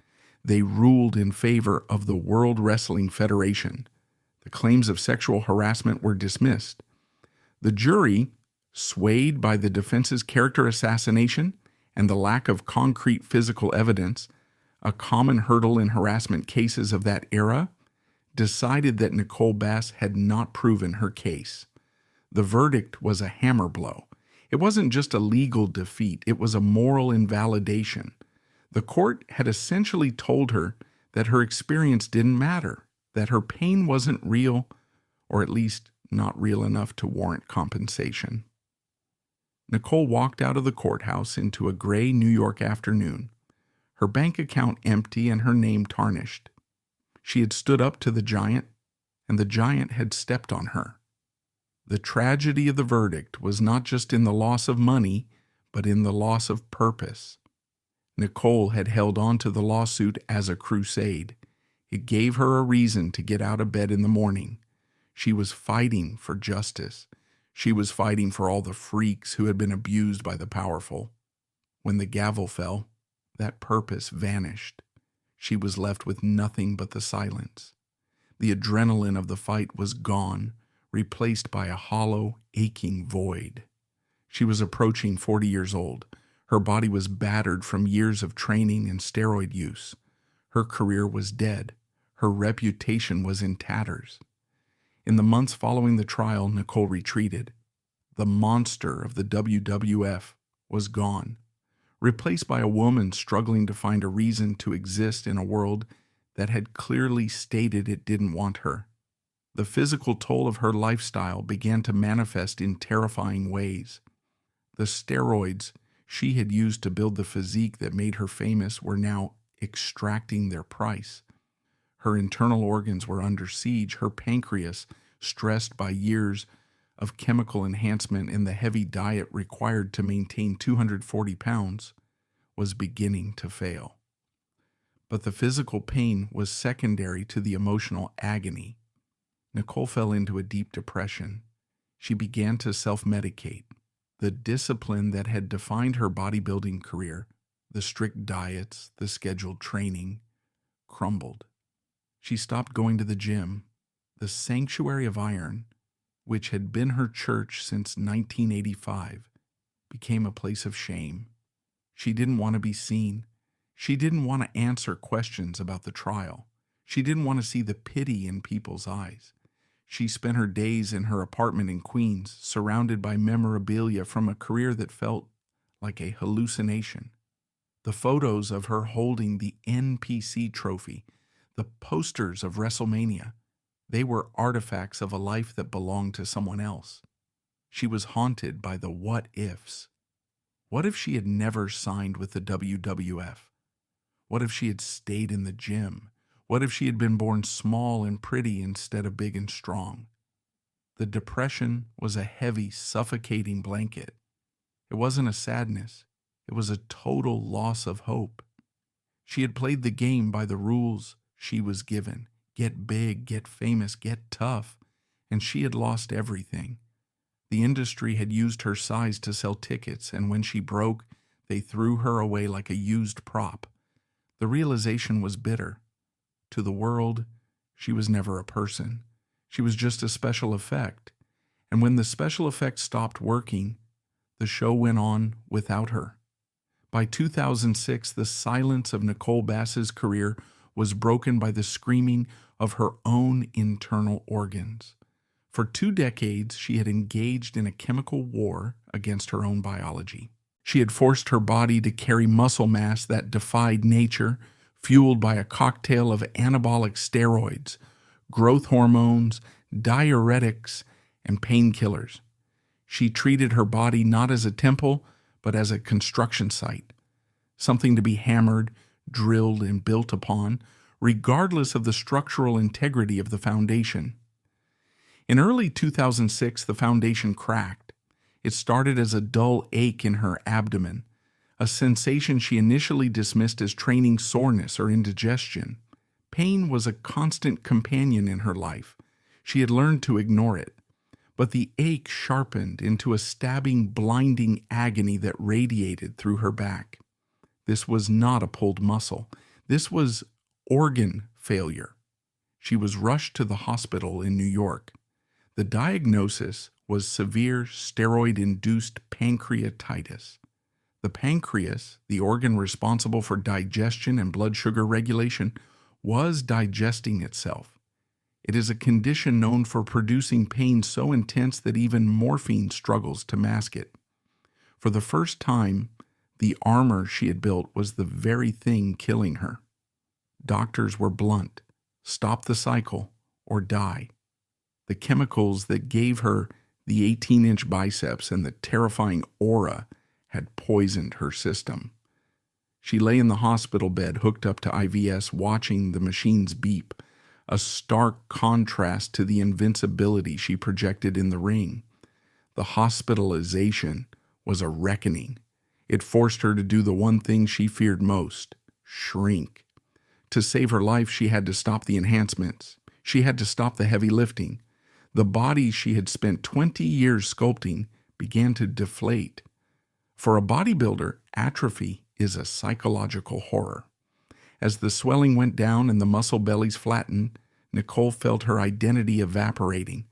They ruled in favor of the World Wrestling Federation. The claims of sexual harassment were dismissed. The jury, swayed by the defense's character assassination and the lack of concrete physical evidence, a common hurdle in harassment cases of that era, decided that Nicole Bass had not proven her case. The verdict was a hammer blow. It wasn't just a legal defeat, it was a moral invalidation. The court had essentially told her that her experience didn't matter, that her pain wasn't real, or at least not real enough to warrant compensation. Nicole walked out of the courthouse into a gray New York afternoon, her bank account empty and her name tarnished. She had stood up to the giant, and the giant had stepped on her. The tragedy of the verdict was not just in the loss of money, but in the loss of purpose. Nicole had held on to the lawsuit as a crusade. It gave her a reason to get out of bed in the morning. She was fighting for justice. She was fighting for all the freaks who had been abused by the powerful. When the gavel fell, that purpose vanished. She was left with nothing but the silence. The adrenaline of the fight was gone, replaced by a hollow, aching void. She was approaching 40 years old. Her body was battered from years of training and steroid use. Her career was dead. Her reputation was in tatters. In the months following the trial, Nicole retreated. The monster of the WWF was gone, replaced by a woman struggling to find a reason to exist in a world that had clearly stated it didn't want her. The physical toll of her lifestyle began to manifest in terrifying ways. The steroids she had used to build the physique that made her famous were now extracting their price. Her internal organs were under siege. Her pancreas, stressed by years of chemical enhancement and the heavy diet required to maintain 240 pounds, was beginning to fail. But the physical pain was secondary to the emotional agony. Nicole fell into a deep depression. She began to self-medicate. The discipline that had defined her bodybuilding career, the strict diets, the scheduled training, crumbled. She stopped going to the gym. The sanctuary of iron, which had been her church since 1985, became a place of shame. She didn't want to be seen. She didn't want to answer questions about the trial. She didn't want to see the pity in people's eyes. She spent her days in her apartment in Queens, surrounded by memorabilia from a career that felt like a hallucination. The photos of her holding the NPC trophy, the posters of Wrestlemania, they were artifacts of a life that belonged to someone else. She was haunted by the what-ifs. What if she had never signed with the WWF? What if she had stayed in the gym? What if she had been born small and pretty instead of big and strong? The depression was a heavy, suffocating blanket. It wasn't a sadness. It was a total loss of hope. She had played the game by the rules she was given. Get big, get famous, get tough. And she had lost everything. The industry had used her size to sell tickets, and when she broke, they threw her away like a used prop. The realization was bitter. To the world, she was never a person. She was just a special effect. And when the special effect stopped working, the show went on without her. By 2006, the silence of Nicole Bass's career was broken by the screaming of her own internal organs. For 2 decades, she had engaged in a chemical war against her own biology. She had forced her body to carry muscle mass that defied nature, fueled by a cocktail of anabolic steroids, growth hormones, diuretics, and painkillers. She treated her body not as a temple, but as a construction site, something to be hammered, drilled, and built upon, regardless of the structural integrity of the foundation. In early 2006, the foundation cracked. It started as a dull ache in her abdomen, a sensation she initially dismissed as training soreness or indigestion. Pain was a constant companion in her life. She had learned to ignore it. But the ache sharpened into a stabbing, blinding agony that radiated through her back. This was not a pulled muscle. This was organ failure. She was rushed to the hospital in New York. The diagnosis was severe steroid-induced pancreatitis. The pancreas, the organ responsible for digestion and blood sugar regulation, was digesting itself. It is a condition known for producing pain so intense that even morphine struggles to mask it. For the first time, the armor she had built was the very thing killing her. Doctors were blunt: stop the cycle or die. The chemicals that gave her the 18-inch biceps and the terrifying aura had poisoned her system. She lay in the hospital bed hooked up to IVS, watching the machines beep, a stark contrast to the invincibility she projected in the ring. The hospitalization was a reckoning. It forced her to do the one thing she feared most: shrink. To save her life, she had to stop the enhancements. She had to stop the heavy lifting. The body she had spent 20 years sculpting began to deflate. For a bodybuilder, atrophy is a psychological horror. As the swelling went down and the muscle bellies flattened, Nicole felt her identity evaporating.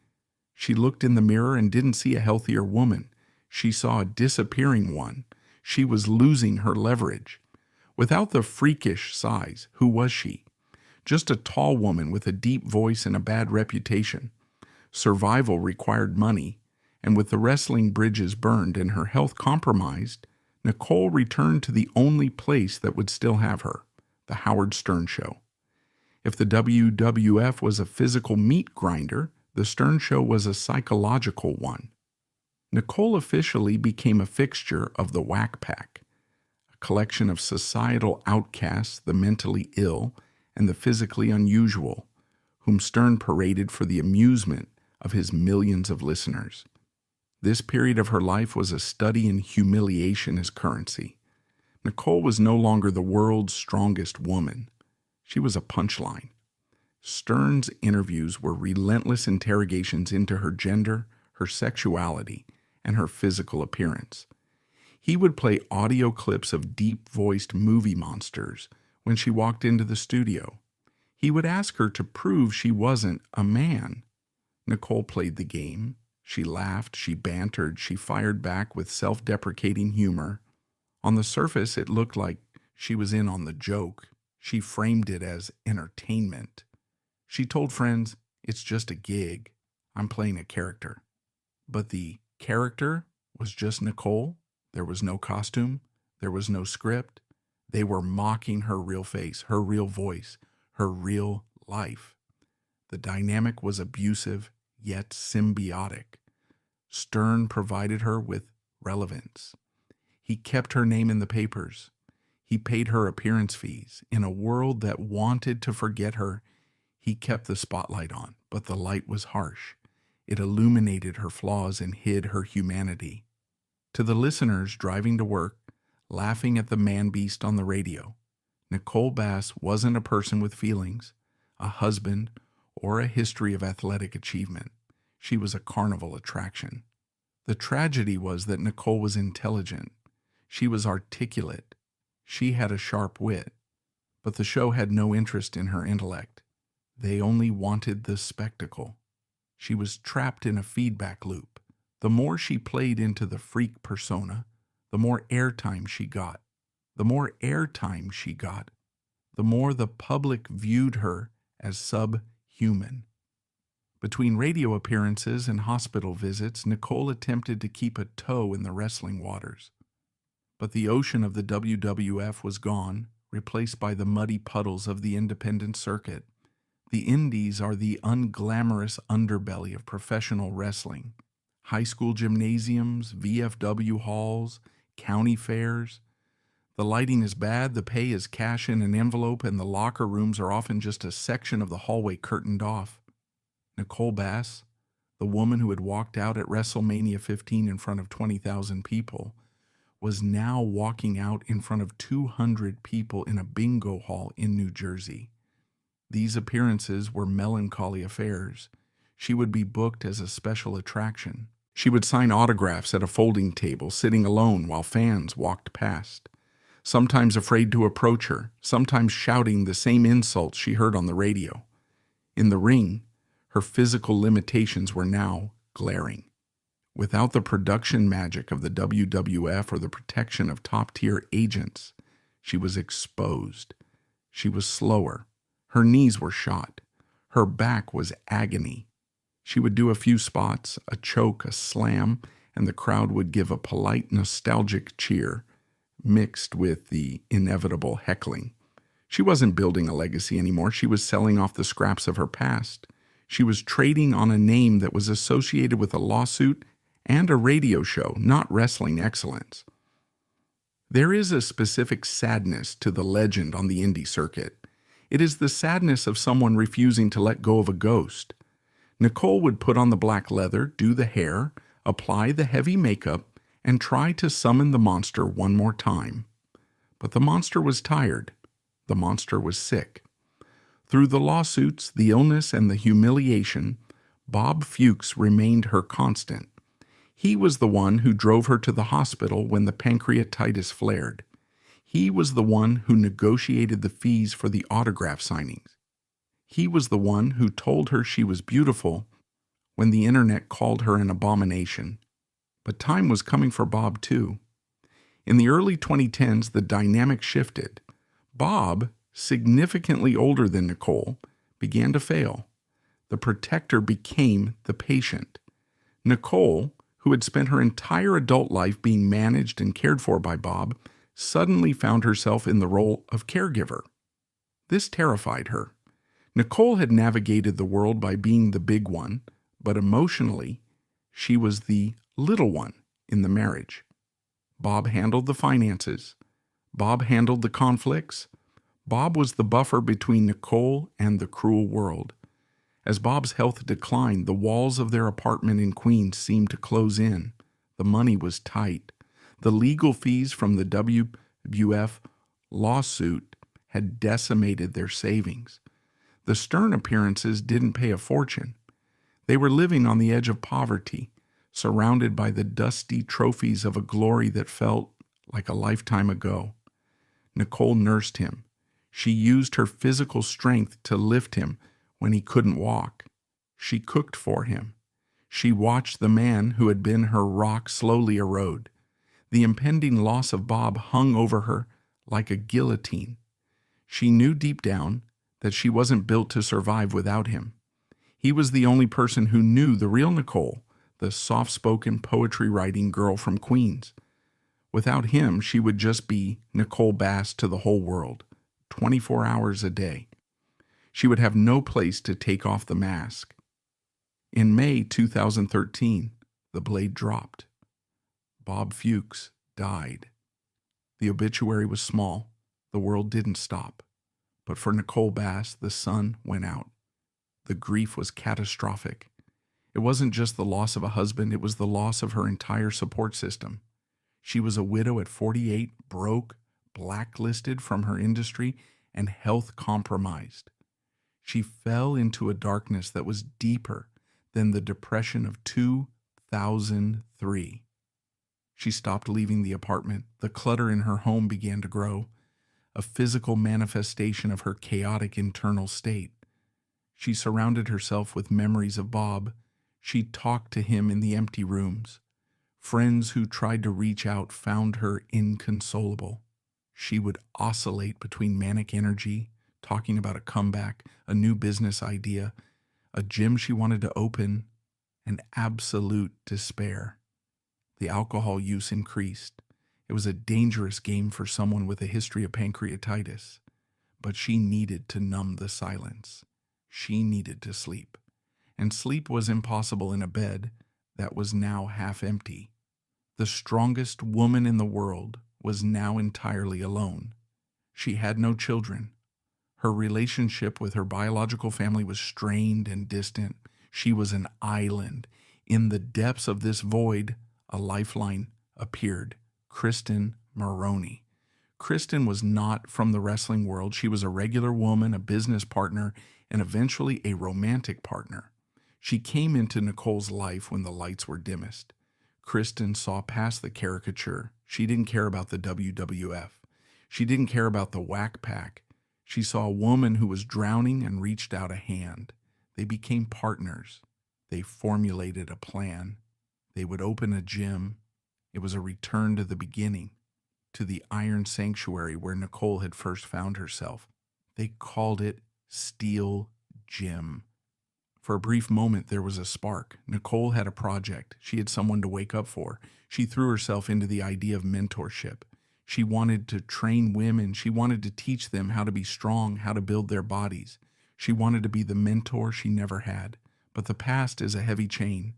She looked in the mirror and didn't see a healthier woman. She saw a disappearing one. She was losing her leverage. Without the freakish size, who was she? Just a tall woman with a deep voice and a bad reputation. Survival required money, and with the wrestling bridges burned and her health compromised, Nicole returned to the only place that would still have her, the Howard Stern Show. If the WWF was a physical meat grinder, the Stern Show was a psychological one. Nicole officially became a fixture of the Whack Pack, a collection of societal outcasts, the mentally ill and the physically unusual, whom Stern paraded for the amusement of his millions of listeners. This period of her life was a study in humiliation as currency. Nicole was no longer the world's strongest woman. She was a punchline. Stern's interviews were relentless interrogations into her gender, her sexuality, and her physical appearance. He would play audio clips of deep-voiced movie monsters when she walked into the studio. He would ask her to prove she wasn't a man. Nicole played the game. She laughed, she bantered, she fired back with self-deprecating humor. On the surface, it looked like she was in on the joke. She framed it as entertainment. She told friends, "It's just a gig. I'm playing a character." But the character was just Nicole. There was no costume. There was no script. They were mocking her real face, her real voice, her real life. The dynamic was abusive, yet symbiotic. Stern provided her with relevance. He kept her name in the papers. He paid her appearance fees. In a world that wanted to forget her, he kept the spotlight on, but the light was harsh. It illuminated her flaws and hid her humanity. To the listeners driving to work, laughing at the man-beast on the radio, Nicole Bass wasn't a person with feelings, a husband, or a history of athletic achievement. She was a carnival attraction. The tragedy was that Nicole was intelligent. She was articulate. She had a sharp wit. But the show had no interest in her intellect. They only wanted the spectacle. She was trapped in a feedback loop. The more she played into the freak persona, the more airtime she got. The more airtime she got, the more the public viewed her as subhuman. Between radio appearances and hospital visits, Nicole attempted to keep a toe in the wrestling waters. But the ocean of the WWF was gone, replaced by the muddy puddles of the independent circuit. The indies are the unglamorous underbelly of professional wrestling. High school gymnasiums, VFW halls, county fairs. The lighting is bad, the pay is cash in an envelope, and the locker rooms are often just a section of the hallway curtained off. Nicole Bass, the woman who had walked out at Wrestlemania 15 in front of 20,000 people, was now walking out in front of 200 people in a bingo hall in New Jersey. These appearances were melancholy affairs. She would be booked as a special attraction. She would sign autographs at a folding table, sitting alone while fans walked past, sometimes afraid to approach her, sometimes shouting the same insults she heard on the radio. In the ring, her physical limitations were now glaring. Without the production magic of the WWF or the protection of top-tier agents, she was exposed. She was slower. Her knees were shot. Her back was agony. She would do a few spots, a choke, a slam, and the crowd would give a polite, nostalgic cheer, mixed with the inevitable heckling. She wasn't building a legacy anymore. She was selling off the scraps of her past. She was trading on a name that was associated with a lawsuit and a radio show, not wrestling excellence. There is a specific sadness to the legend on the indie circuit. It is the sadness of someone refusing to let go of a ghost. Nicole would put on the black leather, do the hair, apply the heavy makeup, and try to summon the monster one more time. But the monster was tired. The monster was sick. Through the lawsuits, the illness, and the humiliation, Bob Fuchs remained her constant. He was the one who drove her to the hospital when the pancreatitis flared. He was the one who negotiated the fees for the autograph signings. He was the one who told her she was beautiful when the internet called her an abomination. But time was coming for Bob too. In the early 2010s, the dynamic shifted. Bob, significantly older than Nicole, began to fail. The protector became the patient. Nicole, who had spent her entire adult life being managed and cared for by Bob, suddenly found herself in the role of caregiver. This terrified her. Nicole had navigated the world by being the big one, but emotionally, she was the little one in the marriage. Bob handled the finances. Bob handled the conflicts. Bob was the buffer between Nicole and the cruel world. As Bob's health declined, the walls of their apartment in Queens seemed to close in. The money was tight. The legal fees from the WWF lawsuit had decimated their savings. The Stern appearances didn't pay a fortune. They were living on the edge of poverty, surrounded by the dusty trophies of a glory that felt like a lifetime ago. Nicole nursed him. She used her physical strength to lift him when he couldn't walk. She cooked for him. She watched the man who had been her rock slowly erode. The impending loss of Bob hung over her like a guillotine. She knew deep down that she wasn't built to survive without him. He was the only person who knew the real Nicole, the soft-spoken, poetry-writing girl from Queens. Without him, she would just be Nicole Bass to the whole world, 24 hours a day. She would have no place to take off the mask. In May 2013, the blade dropped. Bob Fuchs died. The obituary was small. The world didn't stop. But for Nicole Bass, the sun went out. The grief was catastrophic. It wasn't just the loss of a husband, it was the loss of her entire support system. She was a widow at 48, broke, blacklisted from her industry, and health compromised. She fell into a darkness that was deeper than the depression of 2003. She stopped leaving the apartment. The clutter in her home began to grow, a physical manifestation of her chaotic internal state. She surrounded herself with memories of Bob. She talked to him in the empty rooms. Friends who tried to reach out found her inconsolable. She would oscillate between manic energy, talking about a comeback, a new business idea, a gym she wanted to open, and absolute despair. The alcohol use increased. It was a dangerous game for someone with a history of pancreatitis. But she needed to numb the silence. She needed to sleep. And sleep was impossible in a bed that was now half empty. The strongest woman in the world was now entirely alone. She had no children. Her relationship with her biological family was strained and distant. She was an island. In the depths of this void, a lifeline appeared. Kristen Maroney. Kristen was not from the wrestling world. She was a regular woman, a business partner, and eventually a romantic partner. She came into Nicole's life when the lights were dimmest. Kristen saw past the caricature. She didn't care about the WWF. She didn't care about the whack pack. She saw a woman who was drowning and reached out a hand. They became partners. They formulated a plan. They would open a gym. It was a return to the beginning, to the iron sanctuary where Nicole had first found herself. They called it Steel Gym. For a brief moment, there was a spark. Nicole had a project. She had someone to wake up for. She threw herself into the idea of mentorship. She wanted to train women. She wanted to teach them how to be strong, how to build their bodies. She wanted to be the mentor she never had. But the past is a heavy chain.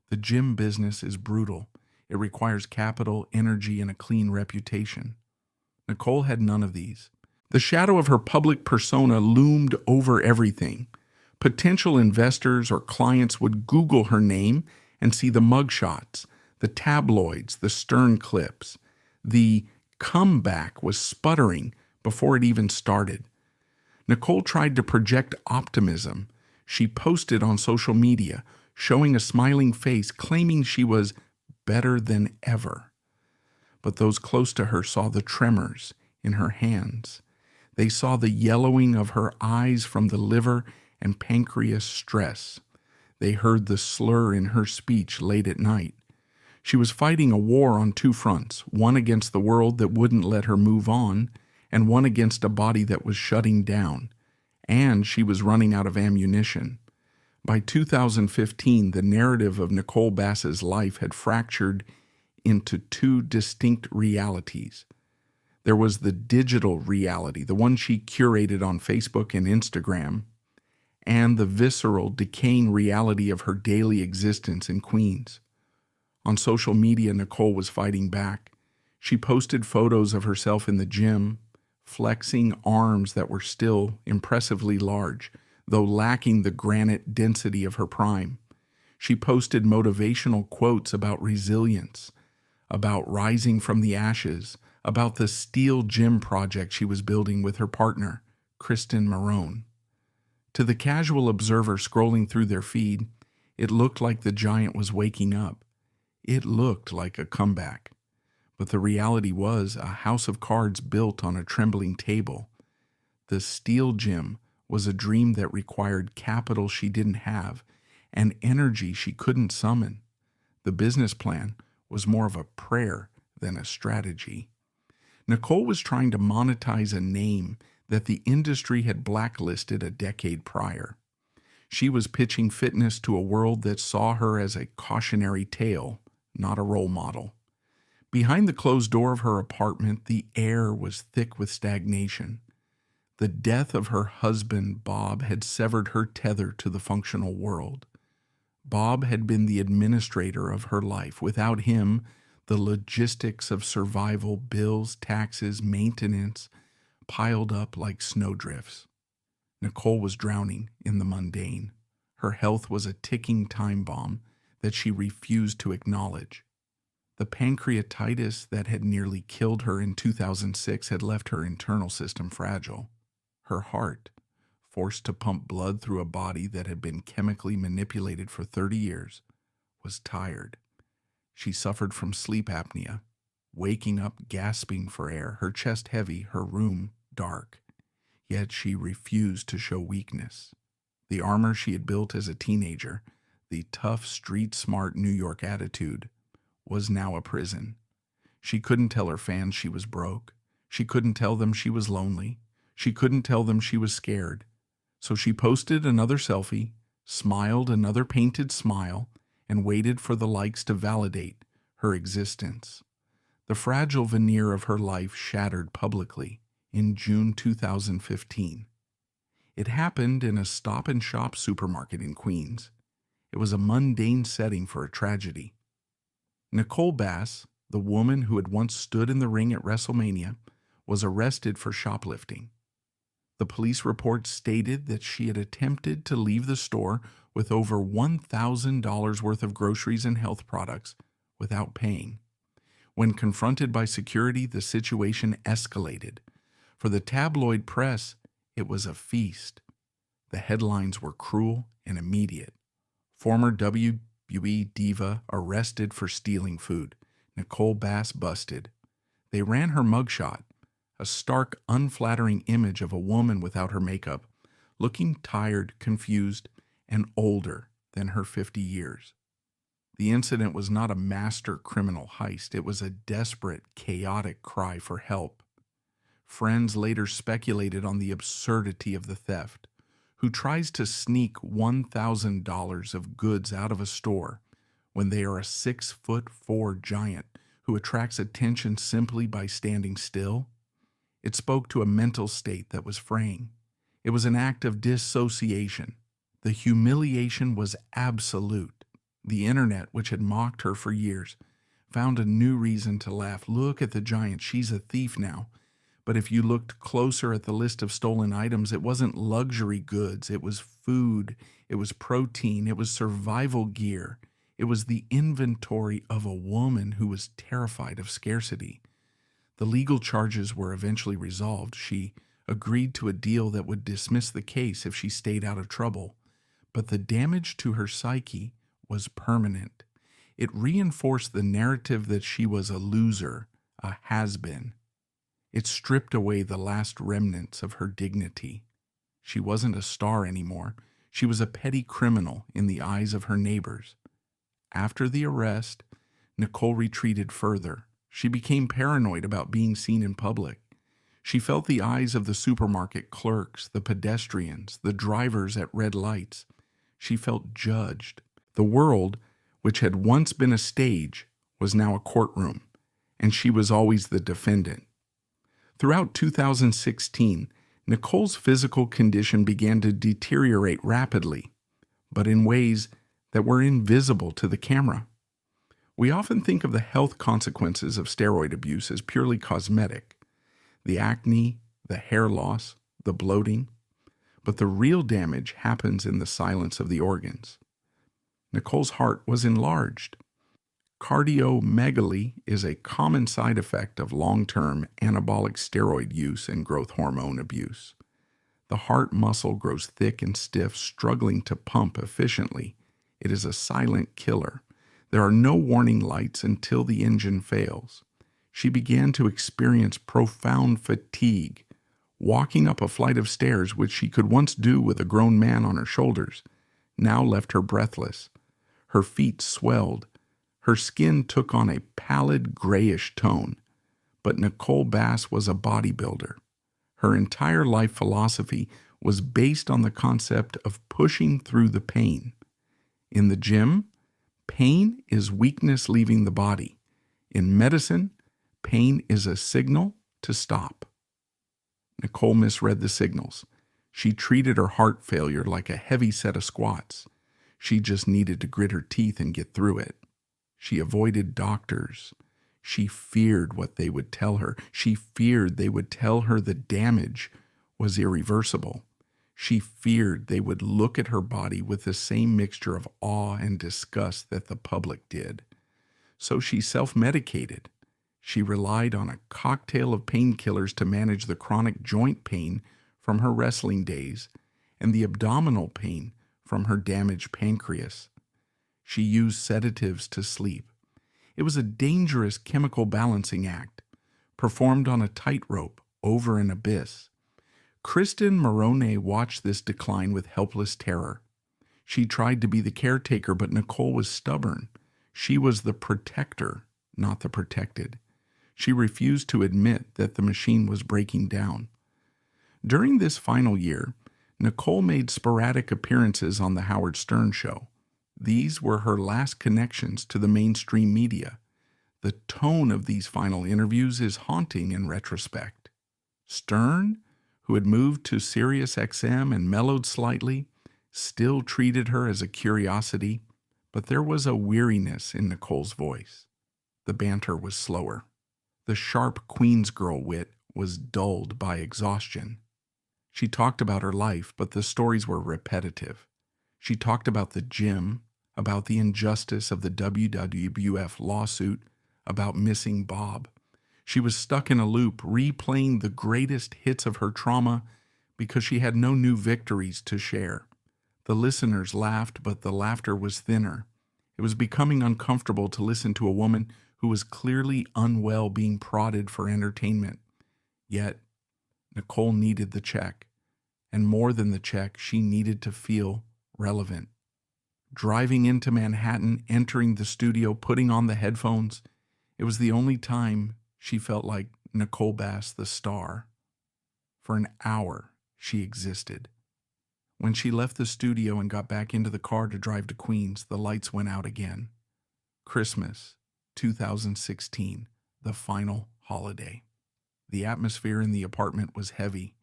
The gym business is brutal. It requires capital, energy, and a clean reputation. Nicole had none of these. The shadow of her public persona loomed over everything. Potential investors or clients would Google her name and see the mugshots, the tabloids, the stern clips. The comeback was sputtering before it even started. Nicole tried to project optimism. She posted on social media, showing a smiling face, claiming she was better than ever. But those close to her saw the tremors in her hands. They saw the yellowing of her eyes from the liver and pancreas stress. They heard the slur in her speech late at night. She was fighting a war on two fronts, one against the world that wouldn't let her move on, and one against a body that was shutting down. And she was running out of ammunition. By 2015, the narrative of Nicole Bass's life had fractured into two distinct realities. There was the digital reality, the one she curated on Facebook and Instagram, and the visceral, decaying reality of her daily existence in Queens. On social media, Nicole was fighting back. She posted photos of herself in the gym, flexing arms that were still impressively large, though lacking the granite density of her prime. She posted motivational quotes about resilience, about rising from the ashes, about the steel gym project she was building with her partner, Kristen Maroney. To the casual observer scrolling through their feed, it looked like the giant was waking up. It looked like a comeback, but the reality was a house of cards built on a trembling table. The steel gym was a dream that required capital she didn't have and energy she couldn't summon. The business plan was more of a prayer than a strategy. Nicole was trying to monetize a name that the industry had blacklisted a decade prior. She was pitching fitness to a world that saw her as a cautionary tale, not a role model. Behind the closed door of her apartment, the air was thick with stagnation. The death of her husband, Bob, had severed her tether to the functional world. Bob had been the administrator of her life. Without him, the logistics of survival, bills, taxes, maintenance, piled up like snowdrifts. Nicole was drowning in the mundane. Her health was a ticking time bomb that she refused to acknowledge. The pancreatitis that had nearly killed her in 2006 had left her internal system fragile. Her heart, forced to pump blood through a body that had been chemically manipulated for 30 years, was tired. She suffered from sleep apnea, waking up gasping for air, her chest heavy, her room dark. Yet she refused to show weakness. The armor she had built as a teenager, the tough, street-smart New York attitude, was now a prison. She couldn't tell her fans she was broke. She couldn't tell them she was lonely. She couldn't tell them she was scared. So she posted another selfie, smiled another painted smile, and waited for the likes to validate her existence. The fragile veneer of her life shattered publicly in June 2015. It happened in a stop-and-shop supermarket in Queens. It was a mundane setting for a tragedy. Nicole Bass, the woman who had once stood in the ring at Wrestlemania, was arrested for shoplifting. The police report stated that she had attempted to leave the store with over $1,000 worth of groceries and health products without paying. When confronted by security, the situation escalated. For the tabloid press, it was a feast. The headlines were cruel and immediate. Former WWE diva arrested for stealing food. Nicole Bass busted. They ran her mugshot, a stark, unflattering image of a woman without her makeup, looking tired, confused, and older than her 50 years. The incident was not a master criminal heist. It was a desperate, chaotic cry for help. Friends later speculated on the absurdity of the theft. Who tries to sneak $1,000 of goods out of a store when they are a 6'4" giant who attracts attention simply by standing still? It spoke to a mental state that was fraying. It was an act of dissociation. The humiliation was absolute. The internet, which had mocked her for years, found a new reason to laugh. Look at the giant. She's a thief now. But if you looked closer at the list of stolen items, it wasn't luxury goods. It was food. It was protein. It was survival gear. It was the inventory of a woman who was terrified of scarcity. The legal charges were eventually resolved. She agreed to a deal that would dismiss the case if she stayed out of trouble. But the damage to her psyche was permanent. It reinforced the narrative that she was a loser, a has-been. It stripped away the last remnants of her dignity. She wasn't a star anymore. She was a petty criminal in the eyes of her neighbors. After the arrest, Nicole retreated further. She became paranoid about being seen in public. She felt the eyes of the supermarket clerks, the pedestrians, the drivers at red lights. She felt judged. The world, which had once been a stage, was now a courtroom, and she was always the defendant. Throughout 2016, Nicole's physical condition began to deteriorate rapidly, but in ways that were invisible to the camera. We often think of the health consequences of steroid abuse as purely cosmetic, the acne, the hair loss, the bloating, but the real damage happens in the silence of the organs. Nicole's heart was enlarged. Cardiomegaly is a common side effect of long-term anabolic steroid use and growth hormone abuse. The heart muscle grows thick and stiff, struggling to pump efficiently. It is a silent killer. There are no warning lights until the engine fails. She began to experience profound fatigue. Walking up a flight of stairs, which she could once do with a grown man on her shoulders, now left her breathless. Her feet swelled. Her skin took on a pallid grayish tone. But Nicole Bass was a bodybuilder. Her entire life philosophy was based on the concept of pushing through the pain. In the gym, pain is weakness leaving the body. In medicine, pain is a signal to stop. Nicole misread the signals. She treated her heart failure like a heavy set of squats. She just needed to grit her teeth and get through it. She avoided doctors. She feared what they would tell her. She feared they would tell her the damage was irreversible. She feared they would look at her body with the same mixture of awe and disgust that the public did. So she self-medicated. She relied on a cocktail of painkillers to manage the chronic joint pain from her wrestling days and the abdominal pain from her damaged pancreas. She used sedatives to sleep. It was a dangerous chemical balancing act, performed on a tightrope over an abyss. Kristen Morone watched this decline with helpless terror. She tried to be the caretaker, but Nicole was stubborn. She was the protector, not the protected. She refused to admit that the machine was breaking down. During this final year, Nicole made sporadic appearances on The Howard Stern Show. These were her last connections to the mainstream media. The tone of these final interviews is haunting in retrospect. Stern, who had moved to Sirius XM and mellowed slightly, still treated her as a curiosity, but there was a weariness in Nicole's voice. The banter was slower. The sharp Queens girl wit was dulled by exhaustion. She talked about her life, but the stories were repetitive. She talked about the gym, about the injustice of the WWF lawsuit, about missing Bob. She was stuck in a loop, replaying the greatest hits of her trauma because she had no new victories to share. The listeners laughed, but the laughter was thinner. It was becoming uncomfortable to listen to a woman who was clearly unwell being prodded for entertainment. Yet, Nicole needed the check. And more than the check, she needed to feel relevant. Driving into Manhattan, entering the studio, putting on the headphones, it was the only time she felt like Nicole Bass, the star. For an hour, she existed. When she left the studio and got back into the car to drive to Queens, the lights went out again. Christmas, 2016, the final holiday. The atmosphere in the apartment was heavy.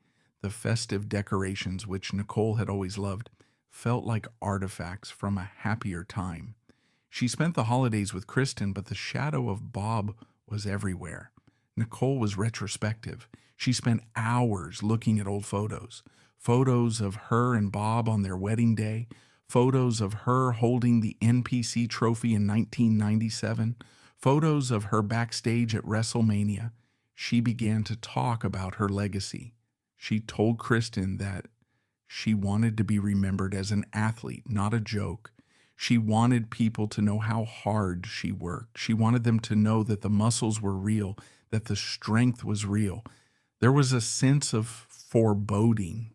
The festive decorations, which Nicole had always loved, felt like artifacts from a happier time. She spent the holidays with Kristen, but the shadow of Bob was everywhere. Nicole was retrospective. She spent hours looking at old photos. Photos of her and Bob on their wedding day. Photos of her holding the NPC trophy in 1997. Photos of her backstage at Wrestlemania. She began to talk about her legacy. She told Kristen that she wanted to be remembered as an athlete, not a joke. She wanted people to know how hard she worked. She wanted them to know that the muscles were real, that the strength was real. There was a sense of foreboding.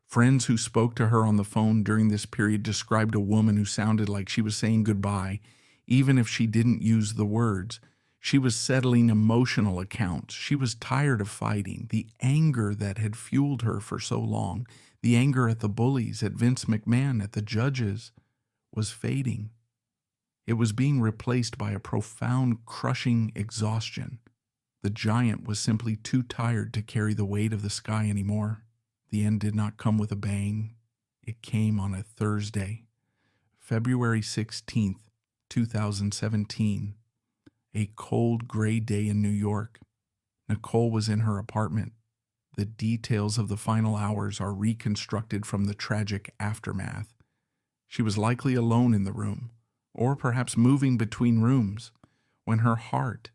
Friends who spoke to her on the phone during this period described a woman who sounded like she was saying goodbye, even if she didn't use the words. She was settling emotional accounts. She was tired of fighting. The anger that had fueled her for so long, the anger at the bullies, at Vince McMahon, at the judges, was fading. It was being replaced by a profound, crushing exhaustion. The giant was simply too tired to carry the weight of the sky anymore. The end did not come with a bang. It came on a Thursday, February 16th, 2017. A cold, gray day in New York. Nicole was in her apartment. The details of the final hours are reconstructed from the tragic aftermath. She was likely alone in the room, or perhaps moving between rooms, when her heart,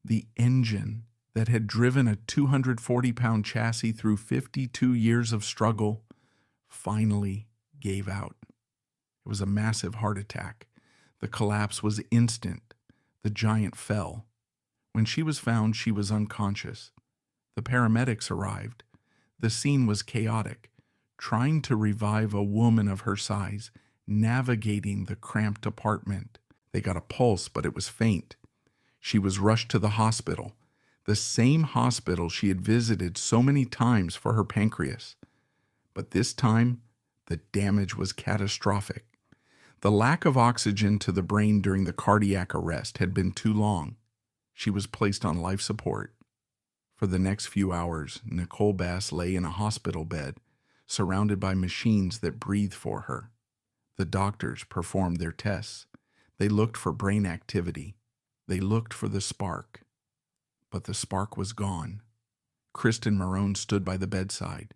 the engine that had driven a 240-pound chassis through 52 years of struggle, finally gave out. It was a massive heart attack. The collapse was instant. The giant fell. When she was found, she was unconscious. The paramedics arrived. The scene was chaotic, trying to revive a woman of her size, navigating the cramped apartment. They got a pulse, but it was faint. She was rushed to the hospital, the same hospital she had visited so many times for her pancreas. But this time, the damage was catastrophic. The lack of oxygen to the brain during the cardiac arrest had been too long. She was placed on life support. For the next few hours, Nicole Bass lay in a hospital bed, surrounded by machines that breathed for her. The doctors performed their tests. They looked for brain activity. They looked for the spark. But the spark was gone. Kristen Marone stood by the bedside.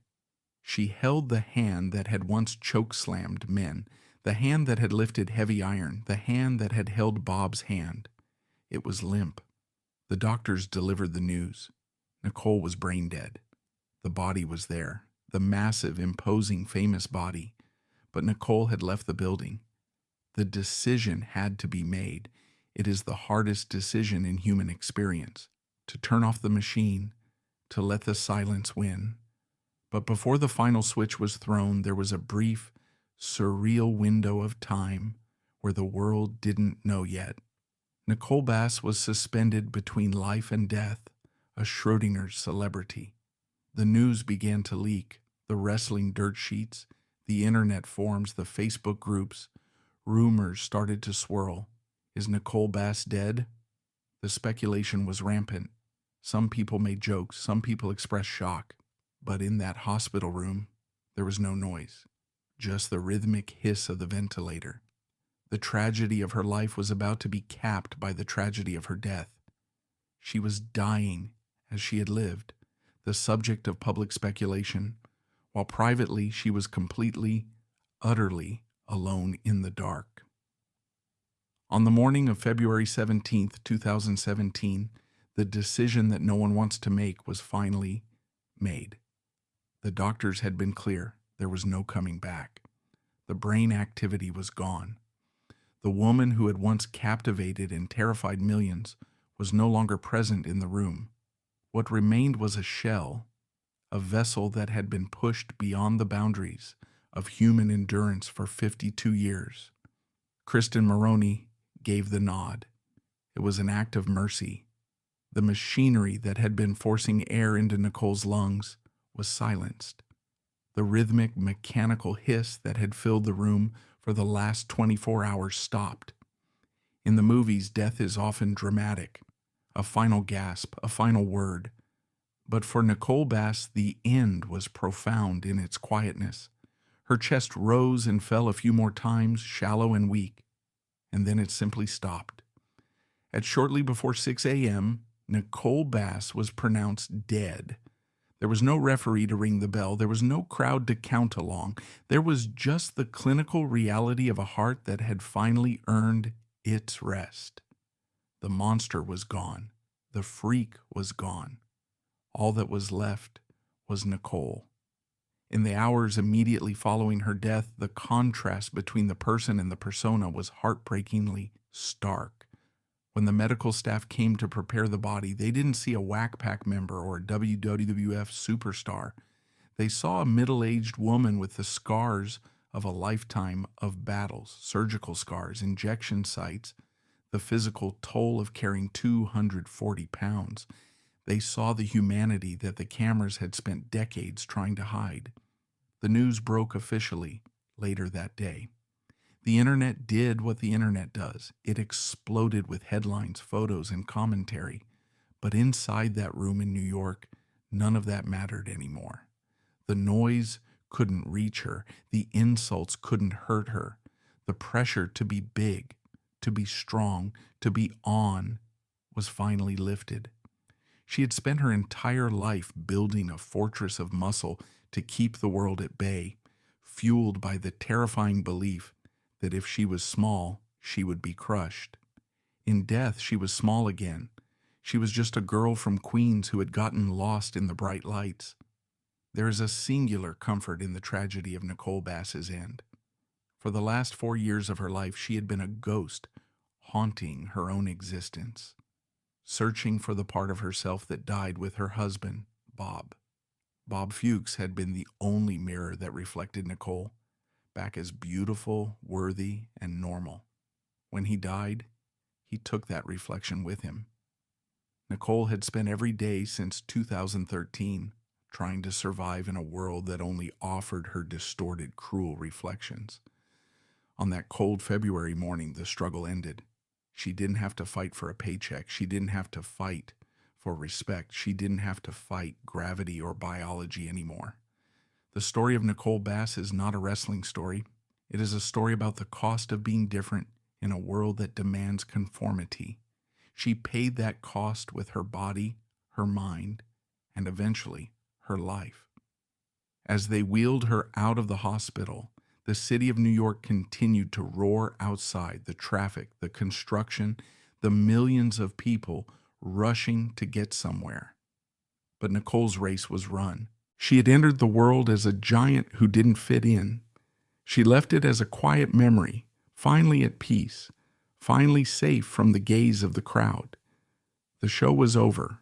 She held the hand that had once choke-slammed men, the hand that had lifted heavy iron, the hand that had held Bob's hand. It was limp. The doctors delivered the news. Nicole was brain dead. The body was there, the massive, imposing, famous body. But Nicole had left the building. The decision had to be made. It is the hardest decision in human experience, to turn off the machine, to let the silence win. But before the final switch was thrown, there was a brief, surreal window of time where the world didn't know yet. Nicole Bass was suspended between life and death, a Schrodinger's celebrity. The news began to leak, the wrestling dirt sheets, the internet forums, the Facebook groups. Rumors started to swirl. Is Nicole Bass dead? The speculation was rampant. Some people made jokes, some people expressed shock. But in that hospital room, there was no noise, just the rhythmic hiss of the ventilator. The tragedy of her life was about to be capped by the tragedy of her death. She was dying as she had lived, the subject of public speculation, while privately she was completely, utterly alone in the dark. On the morning of February 17th, 2017, the decision that no one wants to make was finally made. The doctors had been clear. There was no coming back. The brain activity was gone. The woman who had once captivated and terrified millions was no longer present in the room. What remained was a shell, a vessel that had been pushed beyond the boundaries of human endurance for 52 years. Kristen Marone gave the nod. It was an act of mercy. The machinery that had been forcing air into Nicole's lungs was silenced. The rhythmic, mechanical hiss that had filled the room for the last 24 hours stopped. In the movies, death is often dramatic, a final gasp, a final word. But for Nicole Bass, the end was profound in its quietness. Her chest rose and fell a few more times, shallow and weak, and then it simply stopped. At shortly before 6 a.m., Nicole Bass was pronounced dead. There was no referee to ring the bell. There was no crowd to count along. There was just the clinical reality of a heart that had finally earned its rest. The monster was gone. The freak was gone. All that was left was Nicole. In the hours immediately following her death, the contrast between the person and the persona was heartbreakingly stark. When the medical staff came to prepare the body, they didn't see a Whack Pack member or a WWF superstar. They saw a middle-aged woman with the scars of a lifetime of battles, surgical scars, injection sites, the physical toll of carrying 240 pounds. They saw the humanity that the cameras had spent decades trying to hide. The news broke officially later that day. The internet did what the internet does. It exploded with headlines, photos, and commentary. But inside that room in New York, none of that mattered anymore. The noise couldn't reach her. The insults couldn't hurt her. The pressure to be big, to be strong, to be on was finally lifted. She had spent her entire life building a fortress of muscle to keep the world at bay, fueled by the terrifying belief that if she was small, she would be crushed. In death, she was small again. She was just a girl from Queens who had gotten lost in the bright lights. There is a singular comfort in the tragedy of Nicole Bass's end. For the last 4 years of her life, she had been a ghost, haunting her own existence, searching for the part of herself that died with her husband, Bob. Bob Fuchs had been the only mirror that reflected Nicole back as beautiful, worthy, and normal. When he died, he took that reflection with him. Nicole had spent every day since 2013 trying to survive in a world that only offered her distorted, cruel reflections. On that cold February morning, the struggle ended. She didn't have to fight for a paycheck. She didn't have to fight for respect. She didn't have to fight gravity or biology anymore. The story of Nicole Bass is not a wrestling story. It is a story about the cost of being different in a world that demands conformity. She paid that cost with her body, her mind, and eventually her life. As they wheeled her out of the hospital, the city of New York continued to roar outside, the traffic, the construction, the millions of people rushing to get somewhere. But Nicole's race was run. She had entered the world as a giant who didn't fit in. She left it as a quiet memory, finally at peace, finally safe from the gaze of the crowd. The show was over,